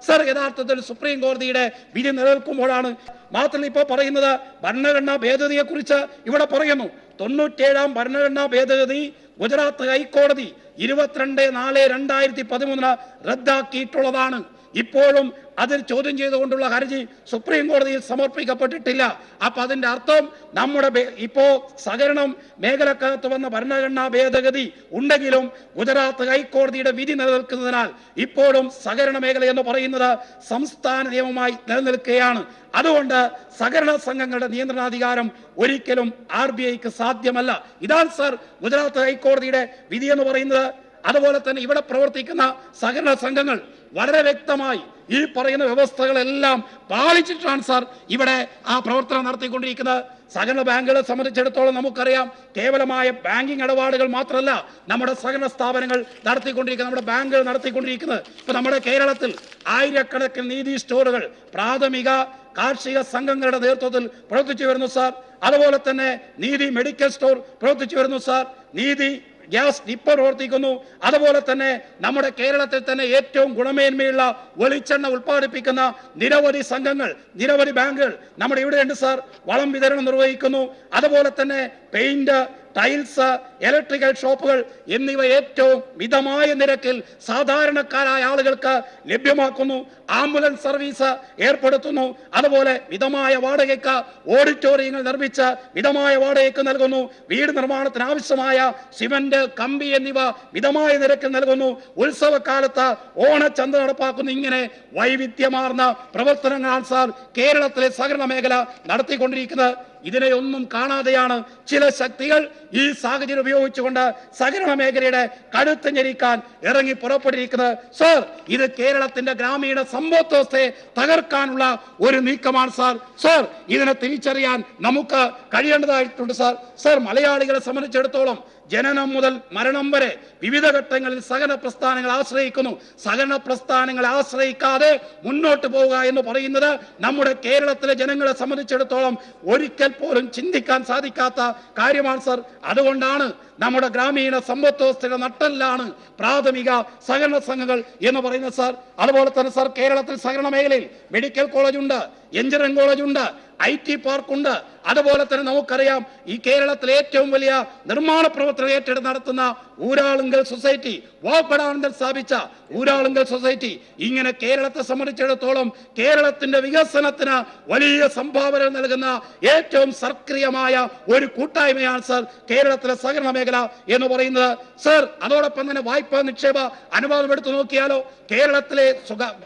സാർ യഥാർത്ഥത്തിൽ സുപ്രീം കോടതിയുടെ വിധി നിലനിൽക്കുമ്പോഴാണ്. മാത്രമല്ല ഇപ്പോൾ പറയുന്നത് ഭരണഘടനാ ഭേദഗതിയെ കുറിച്ച് ഇവിടെ പറയുന്നു. 97ാം ഭരണഘടനാ ഭേദഗതി ഗുജറാത്ത് ഹൈക്കോടതി 22/4/2013 റദ്ദാക്കിയിട്ടുള്ളതാണ്. ഇപ്പോഴും അതിൽ ചോദ്യം ചെയ്തുകൊണ്ടുള്ള ഹർജി സുപ്രീം കോടതിയിൽ സമർപ്പിക്കപ്പെട്ടിട്ടില്ല. അപ്പൊ അതിന്റെ അർത്ഥം നമ്മുടെ ഇപ്പോ സഹകരണം മേഖലക്കകത്ത് വന്ന ഭരണഘടനാ ഭേദഗതി ഉണ്ടെങ്കിലും ഗുജറാത്ത് ഹൈക്കോടതിയുടെ വിധി നിലനിൽക്കുന്നതിനാൽ ഇപ്പോഴും സഹകരണ മേഖല എന്ന് പറയുന്നത് സംസ്ഥാന നിയമമായി നിലനിൽക്കുകയാണ്. അതുകൊണ്ട് സഹകരണ സംഘങ്ങളുടെ നിയന്ത്രണാധികാരം ഒരിക്കലും RBIക്ക് സാധ്യമല്ല. ഇതാണ് സാർ ഗുജറാത്ത് ഹൈക്കോടതിയുടെ വിധി എന്ന് പറയുന്നത്. അതുപോലെ തന്നെ ഇവിടെ പ്രവർത്തിക്കുന്ന സഹകരണ സംഘങ്ങൾ വളരെ വ്യക്തമായി ഈ പറയുന്ന വ്യവസ്ഥകളെല്ലാം പാലിച്ചിട്ടാണ് സാർ ഇവിടെ ആ പ്രവർത്തനം നടത്തിക്കൊണ്ടിരിക്കുന്നത്. സഹകരണ ബാങ്കുകളെ സംബന്ധിച്ചിടത്തോളം നമുക്കറിയാം, കേവലമായ ബാങ്കിങ് ഇടപാടുകൾ മാത്രമല്ല നമ്മുടെ സഹകരണ സ്ഥാപനങ്ങൾ നടത്തിക്കൊണ്ടിരിക്കുന്നത്, നമ്മുടെ ബാങ്കുകൾ നടത്തിക്കൊണ്ടിരിക്കുന്നത്. ഇപ്പൊ നമ്മുടെ കേരളത്തിൽ ആയിരക്കണക്കിന് നീതി സ്റ്റോറുകൾ പ്രാഥമിക കാർഷിക സംഘങ്ങളുടെ നേതൃത്വത്തിൽ പ്രവർത്തിച്ചു വരുന്നു സാർ. അതുപോലെ തന്നെ നീതി മെഡിക്കൽ സ്റ്റോർ പ്രവർത്തിച്ചു വരുന്നു സാർ. നീതി ഗ്യാസ് ഡിപ്പോ പ്രവർത്തിക്കുന്നു. അതുപോലെ തന്നെ നമ്മുടെ കേരളത്തിൽ തന്നെ ഏറ്റവും ഗുണമേന്മയുള്ള വെളിച്ചെണ്ണ ഉൽപ്പാദിപ്പിക്കുന്ന നിരവധി സംഘങ്ങൾ, നിരവധി ബാങ്കുകൾ നമ്മുടെ ഇവിടെയുണ്ട് സാർ. വളം വിതരണം നിർവഹിക്കുന്നു. അതുപോലെ തന്നെ പെയിന്റ്, ടൈൽസ്, ഇലക്ട്രിക്കൽ ഷോപ്പുകൾ എന്നിവ ഏറ്റവും മിതമായ നിരക്കിൽ സാധാരണക്കാരായ ആളുകൾക്ക് ലഭ്യമാക്കുന്നു. ആംബുലൻസ് സർവീസ് ഏർപ്പെടുത്തുന്നു. അതുപോലെ മിതമായ വാടകയ്ക്ക് ഓഡിറ്റോറിയങ്ങൾ നിർമ്മിച്ച് മിതമായ വാടകയ്ക്ക് നൽകുന്നു. വീട് നിർമ്മാണത്തിന് ആവശ്യമായ സിമന്റ്, കമ്പി എന്നിവ മിതമായ നിരക്കിൽ നൽകുന്നു. ഉത്സവകാലത്ത് ഓണച്ചന്ത നടപ്പാക്കുന്നു. ഇങ്ങനെ വൈവിധ്യമാർന്ന പ്രവർത്തനങ്ങളാണ് സാർ കേരളത്തിലെ സഹകരണ മേഖല നടത്തിക്കൊണ്ടിരിക്കുന്നത്. ഇതിനെയൊന്നും കാണാതെയാണ് ചില ശക്തികൾ ഈ സാഹചര്യം ഉപയോഗിച്ചുകൊണ്ട് സഹകരണ മേഖലയുടെ കഴുത്ത് ഞെരിക്കാൻ ഇറങ്ങി പുറപ്പെട്ടിരിക്കുന്നത്. സർ, ഇത് കേരളത്തിന്റെ ഗ്രാമീണ സമ്പദ് വ്യവസ്ഥയെ തകർക്കാനുള്ള ഒരു നീക്കമാണ് സാർ. സർ, ഇതിനെ തിരിച്ചറിയാൻ നമുക്ക് കഴിയേണ്ടതായിട്ടുണ്ട് സാർ. സർ, മലയാളികളെ സംബന്ധിച്ചിടത്തോളം ജനനം മുതൽ മരണം വരെ വിവിധ ഘട്ടങ്ങളിൽ സഹകരണ പ്രസ്ഥാനങ്ങൾ ആശ്രയിക്കുന്നു. സഹകരണ പ്രസ്ഥാനങ്ങളെ ആശ്രയിക്കാതെ മുന്നോട്ട് പോവുക എന്ന് പറയുന്നത് നമ്മുടെ കേരളത്തിലെ ജനങ്ങളെ സംബന്ധിച്ചിടത്തോളം ഒരിക്കൽ പോലും ചിന്തിക്കാൻ സാധിക്കാത്ത കാര്യമാണ് സർ. അതുകൊണ്ടാണ് നമ്മുടെ ഗ്രാമീണ സമ്പദ് വ്യവസ്ഥയുടെ നട്ടെല്ലാണ് പ്രാഥമിക സഹകരണ സംഘങ്ങൾ എന്ന് പറയുന്നത് സാർ. അതുപോലെ തന്നെ സാർ, കേരളത്തിൽ സഹകരണ മേഖലയിൽ മെഡിക്കൽ കോളേജുണ്ട്, എഞ്ചിനീയറിംഗ് കോളേജുണ്ട്, IT പാർക്കുണ്ട്. അതുപോലെ തന്നെ നമുക്കറിയാം, ഈ കേരളത്തിലെ ഏറ്റവും വലിയ നിർമ്മാണ പ്രവർത്തനം ഏറ്റെടുത്ത് നടത്തുന്ന ഊരാളുങ്കൽ സൊസൈറ്റി, വാഗ്ബടാനന്ദൻ സ്ഥാപിച്ച ഊരാളുങ്കൽ സൊസൈറ്റി, ഇങ്ങനെ കേരളത്തെ സംബന്ധിച്ചിടത്തോളം കേരളത്തിന്റെ വികസനത്തിന് വലിയ സംഭാവന നൽകുന്ന ഏറ്റവും സക്രിയമായ ഒരു കൂട്ടായ്മയാണ് സർ കേരളത്തിലെ സഹകരണ മേഖല എന്ന് പറയുന്നത്. സർ, അതോടൊപ്പം തന്നെ വായ്പാ നിക്ഷേപ അനുപാതം എടുത്തു നോക്കിയാലോ, കേരളത്തിലെ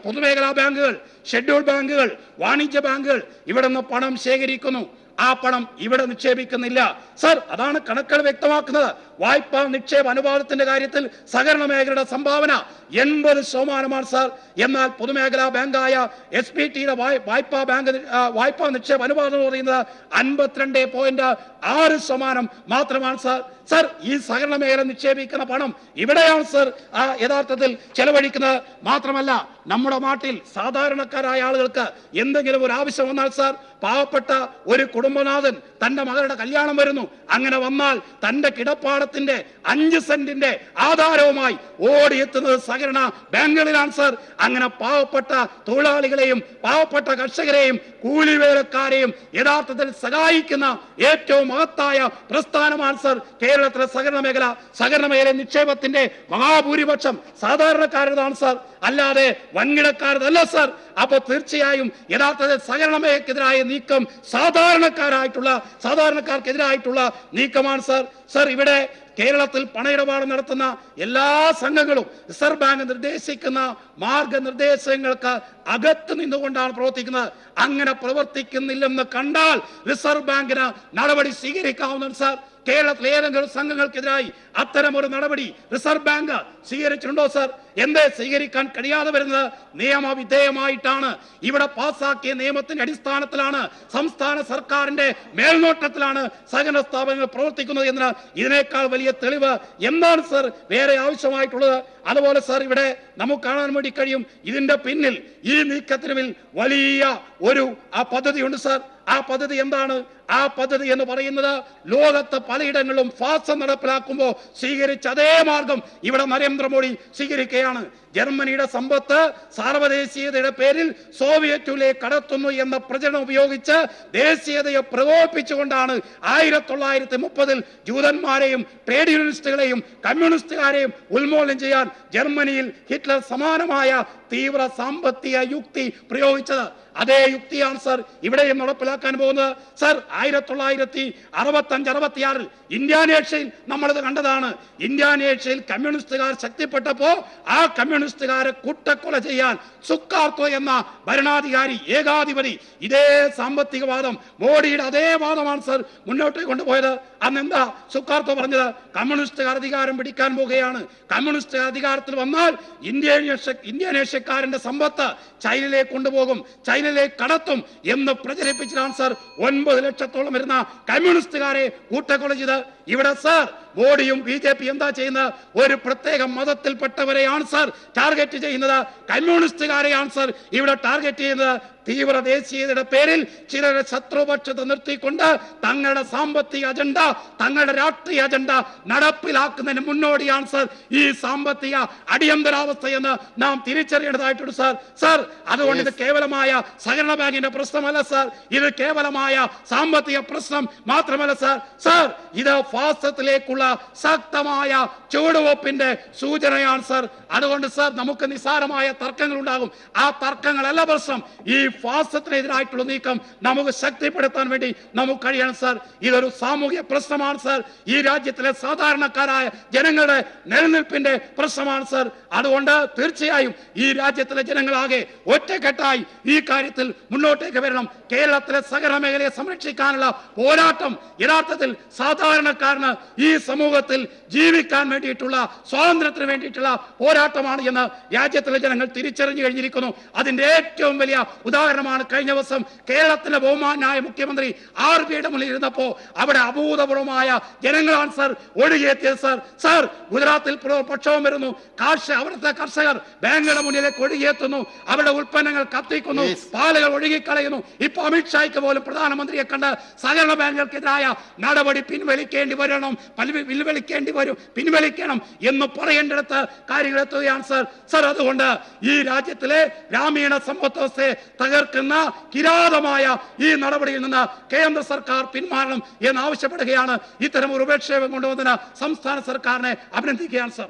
പൊതുമേഖലാ ബാങ്കുകൾ, ഷെഡ്യൂൾ ബാങ്കുകൾ, വാണിജ്യ ബാങ്കുകൾ ഇവിടെ നിന്ന് പണം ശേഖരിക്കുന്നു. ആ പണം ഇവിടെ നിക്ഷേപിക്കുന്നില്ല സർ. അതാണ് കണക്കുകൾ വ്യക്തമാക്കുന്നത്. വായ്പാ നിക്ഷേപ അനുപാതത്തിന്റെ കാര്യത്തിൽ സഹകരണ മേഖലയുടെ സംഭാവന 80% സാർ. എന്നാൽ പൊതുമേഖലാ ബാങ്കായ SPTയുടെ വായ്പാ നിക്ഷേപ അനുപാതം എന്ന് പറയുന്നത് 52.6% മാത്രമാണ് സാർ. സർ, ഈ സഹകരണ മേഖല നിക്ഷേപിക്കുന്ന പണം ഇവിടെയാണ് സർ യഥാർത്ഥത്തിൽ ചെലവഴിക്കുന്നത്. മാത്രമല്ല, നമ്മുടെ നാട്ടിൽ സാധാരണക്കാരായ ആളുകൾക്ക് എന്തെങ്കിലും ഒരു ആവശ്യം വന്നാൽ സാർ, പാവപ്പെട്ട ഒരു കുടുംബനാഥൻ തന്റെ മകളുടെ കല്യാണം വരുന്നു, അങ്ങനെ വന്നാൽ തന്റെ കിടപ്പാടത്തിന്റെ 5 സെന്റിന്റെ ആധാരവുമായി ഓടിയെത്തുന്നത് സഹകരണ ബാങ്കുകളിലാണ് സർ. അങ്ങനെ പാവപ്പെട്ട തൊഴിലാളികളെയും പാവപ്പെട്ട കർഷകരെയും കൂലിവേലക്കാരെയും യഥാർത്ഥത്തിൽ സഹായിക്കുന്ന ഏറ്റവും മഹത്തായ പ്രസ്ഥാനമാണ് സർ കേരളത്തിലെ സഹകരണ മേഖല. സഹകരണ മേഖല നിക്ഷേപത്തിന്റെ മഹാഭൂരിപക്ഷം സാധാരണക്കാരുടേതാണ് സർ, അല്ലാതെ വൻകിടക്കാരതല്ല സർ. അപ്പൊ തീർച്ചയായും യഥാർത്ഥത്തിൽ സഹകരണ മേഖലക്കെതിരായ നീക്കം സാധാരണക്കാർക്കെതിരായിട്ടുള്ള നീക്കമാണ് സർ. സർ, ഇവിടെ കേരളത്തിൽ പണയിടപാട് നടത്തുന്ന എല്ലാ സംഘങ്ങളും റിസർവ് ബാങ്ക് നിർദ്ദേശിക്കുന്ന മാർഗനിർദ്ദേശങ്ങൾക്ക് അകത്ത് നിന്നുകൊണ്ടാണ് പ്രവർത്തിക്കുന്നത്. അങ്ങനെ പ്രവർത്തിക്കുന്നില്ലെന്ന് കണ്ടാൽ റിസർവ് ബാങ്കിന് നടപടി സ്വീകരിക്കാവുന്നതാണ് സാർ. കേരളത്തിലെ ഏതെങ്കിലും സംഘങ്ങൾക്കെതിരായി അത്തരമൊരു നടപടി റിസർവ് ബാങ്ക് സ്വീകരിച്ചിട്ടുണ്ടോ സർ? എന്തേ സ്വീകരിക്കാൻ കഴിയാതെ വരുന്നത്? നിയമവിധേയമായിട്ടാണ്, ഇവിടെ പാസാക്കിയ നിയമത്തിന്റെ അടിസ്ഥാനത്തിലാണ്, സംസ്ഥാന സർക്കാരിന്റെ മേൽനോട്ടത്തിലാണ് സഹകരണ സ്ഥാപനങ്ങൾ പ്രവർത്തിക്കുന്നത് എന്ന് ഇതിനേക്കാൾ വലിയ തെളിവ് എന്താണ് സർ വേറെ ആവശ്യമായിട്ടുള്ളത്? അതുപോലെ സർ, ഇവിടെ നമുക്ക് കാണാൻ വേണ്ടി കഴിയും, ഇതിന്റെ പിന്നിൽ ഈ നീക്കത്തിന് വലിയ ഒരു പദ്ധതിയുണ്ട് സർ. ആ പദ്ധതി എന്താണ്? ആ പദ്ധതി എന്ന് പറയുന്നത് ലോകത്ത് പലയിടങ്ങളിലും ഫാസം നടപ്പിലാക്കുമ്പോൾ സ്വീകരിച്ച അതേ മാർഗം ഇവിടെ നരേന്ദ്രമോദി സ്വീകരിക്കുകയാണ്. ജർമ്മനിയുടെ സമ്പത്ത് സാർവദേശീയതയുടെ പേരിൽ സോവിയറ്റിലേക്ക് കടത്തുന്നു എന്ന പ്രചരണം ഉപയോഗിച്ച് ദേശീയതയെ പ്രകോപിപ്പിച്ചുകൊണ്ടാണ് 1930 ജൂതന്മാരെയും ട്രേഡ് യൂണിയനിസ്റ്റുകളെയും കമ്മ്യൂണിസ്റ്റുകാരെയും ഉന്മൂലനം ചെയ്യാൻ ജർമ്മനിയിൽ ഹിറ്റ്ലർ സമാനമായ തീവ്ര സാമ്പത്തിക യുക്തി പ്രയോഗിച്ചത്. അതേ യുക്തിയാണ് സർ ഇവിടെയും നടപ്പിലാക്കാൻ പോകുന്നത്. സർ 1965-66 ഇന്ത്യാനേഷ്യയിൽ നമ്മളിത് കണ്ടതാണ്. ഇന്ത്യാനേഷ്യയിൽ കമ്മ്യൂണിസ്റ്റുകാർ ശക്തിപ്പെട്ടപ്പോ ആ കമ്മ്യൂണിസ്റ്റുകാരെ കൂട്ടക്കൊല ചെയ്യാൻ സുക്കാർത്തോ എന്ന ഭരണാധികാരി ഏകാധിപതി ഇതേ സാമ്പത്തിക വാദം മോഡിയുടെ അതേ വാദമാണ് സർ മുന്നോട്ട് കൊണ്ടുപോയത്. അന്ന് എന്താ സുക്കാർത്തോ പറഞ്ഞത്? കമ്മ്യൂണിസ്റ്റുകാർ അധികാരം പിടിക്കാൻ പോകുകയാണ്. കമ്മ്യൂണിസ്റ്റുകാർ അധികാരത്തിൽ വന്നാൽ ഇന്ത്യാനേഷ്യക്കാരന്റെ സമ്പത്ത് ചൈനയിലേക്ക് കൊണ്ടുപോകും, ചൈനയിലേക്ക് കടത്തും എന്ന് പ്രചരിപ്പിച്ചിട്ടാണ് സർ 9 ലക്ഷത്തോളം വരുന്ന കമ്മ്യൂണിസ്റ്റുകാരെ കൂട്ടക്കൊല ചെയ്ത്. ഇവിടെ സർ മോഡിയും BJP എന്താ ചെയ്യുന്നത്? ഒരു പ്രത്യേക മതത്തിൽപ്പെട്ടവരെയാണ് സർ ടാർഗറ്റ് ചെയ്യുന്നത്, കമ്മ്യൂണിസ്റ്റുകാരെയാണ് സർ ഇവിടെ ടാർഗറ്റ് ചെയ്യുന്നത്. തീവ്ര ദേശീയതയുടെ പേരിൽ ചിലരെ ശത്രുപക്ഷത്ത് നിർത്തിക്കൊണ്ട് തങ്ങളുടെ സാമ്പത്തിക അജണ്ട, തങ്ങളുടെ രാഷ്ട്രീയ അജണ്ട നടപ്പിലാക്കുന്നതിന് മുന്നോടിയാണ് സർ ഈ സാമ്പത്തിക അടിയന്തരാവസ്ഥ എന്ന് നാം തിരിച്ചറിയേണ്ടതായിട്ടുണ്ട് സർ. സർ അതുകൊണ്ട് ഇത് കേവലമായ സഹകരണ ബാങ്കിന്റെ പ്രശ്നമല്ല സർ, ഇത് കേവലമായ സാമ്പത്തിക പ്രശ്നം മാത്രമല്ല സർ. സർ ഇത് ഫാസത്തിലേക്കുള്ള ശക്തമായ ചുവടുവെപ്പിന്റെ സൂചനയാണ് സർ. അതുകൊണ്ട് സർ നമുക്ക് നിസ്സാരമായ തർക്കങ്ങൾ ഉണ്ടാകും, ആ തർക്കങ്ങളല്ല പ്രശ്നം. ഈ ഫാസത്തിനെതിരായിട്ടുള്ള നീക്കം നമുക്ക് ശക്തിപ്പെടുത്താൻ വേണ്ടി നമുക്ക് കഴിയണം സർ. ഇതൊരു സാമൂഹിക പ്രശ്നമാണ് സർ, ഈ രാജ്യത്തിലെ സാധാരണക്കാരായ ജനങ്ങളുടെ നിലനിൽപ്പിന്റെ പ്രശ്നമാണ് സർ. അതുകൊണ്ട് തീർച്ചയായും ഈ രാജ്യത്തിലെ ജനങ്ങളാകെ ഒറ്റക്കെട്ടായി ഈ കാര്യത്തിൽ മുന്നോട്ടേക്ക് വരണം. കേരളത്തിലെ സഹകരണ മേഖലയെ സംരക്ഷിക്കാനുള്ള പോരാട്ടം യഥാർത്ഥത്തിൽ സാധാരണക്കാരന് ഈ സമൂഹത്തിൽ ജീവിക്കാൻ വേണ്ടിയിട്ടുള്ള സ്വാതന്ത്ര്യത്തിന് വേണ്ടിയിട്ടുള്ള പോരാട്ടമാണ് എന്ന് രാജ്യത്തിലെ ജനങ്ങൾ തിരിച്ചറിഞ്ഞു കഴിഞ്ഞിരിക്കുന്നു. അതിന്റെ ഏറ്റവും വലിയ ഉദാഹരണമാണ് കഴിഞ്ഞ ദിവസം കേരളത്തിലെ ബഹുമാനായ മുഖ്യമന്ത്രി RBIയുടെ മുന്നിൽ ഇരുന്നപ്പോ അവിടെ അഭൂതപൂർവമായ ജനങ്ങളാണ് സർ ഒഴുകിയെത്തിയത് സർ. സർ ഗുജറാത്തിൽ പ്രക്ഷോഭം വരുന്നു, അവിടുത്തെ കർഷകർ ബാങ്കുകളുടെ മുന്നിലേക്ക് ഒഴുകിയെത്തുന്നു, അവരുടെ ഉൽപ്പന്നങ്ങൾ കത്തിക്കുന്നു, പാലുകൾ ഒഴുകിക്കളയുന്നു. ഇപ്പൊ അമിത്ഷായ്ക്ക് പോലും പ്രധാനമന്ത്രിയെ കണ്ട് സഹകരണ ബാങ്കുകൾക്കെതിരായ നടപടി പിൻവലിക്കണം എന്ന് പറയേണ്ടിടത്ത് കാര്യങ്ങൾ എത്തുകയാണ് സർ. സർ അതുകൊണ്ട് ഈ രാജ്യത്തിലെ ഗ്രാമീണ സമ്പദ് വ്യവസ്ഥയെ തകർക്കുന്ന കിരാതമായ ഈ നടപടിയിൽ നിന്ന് കേന്ദ്ര സർക്കാർ പിന്മാറണം എന്ന് ആവശ്യപ്പെടുകയാണ്. ഇത്തരം ഒരു ഉപക്ഷേപം കൊണ്ടുവന്നതിന് സംസ്ഥാന സർക്കാരിനെ അഭിനന്ദിക്കുകയാണ് സർ.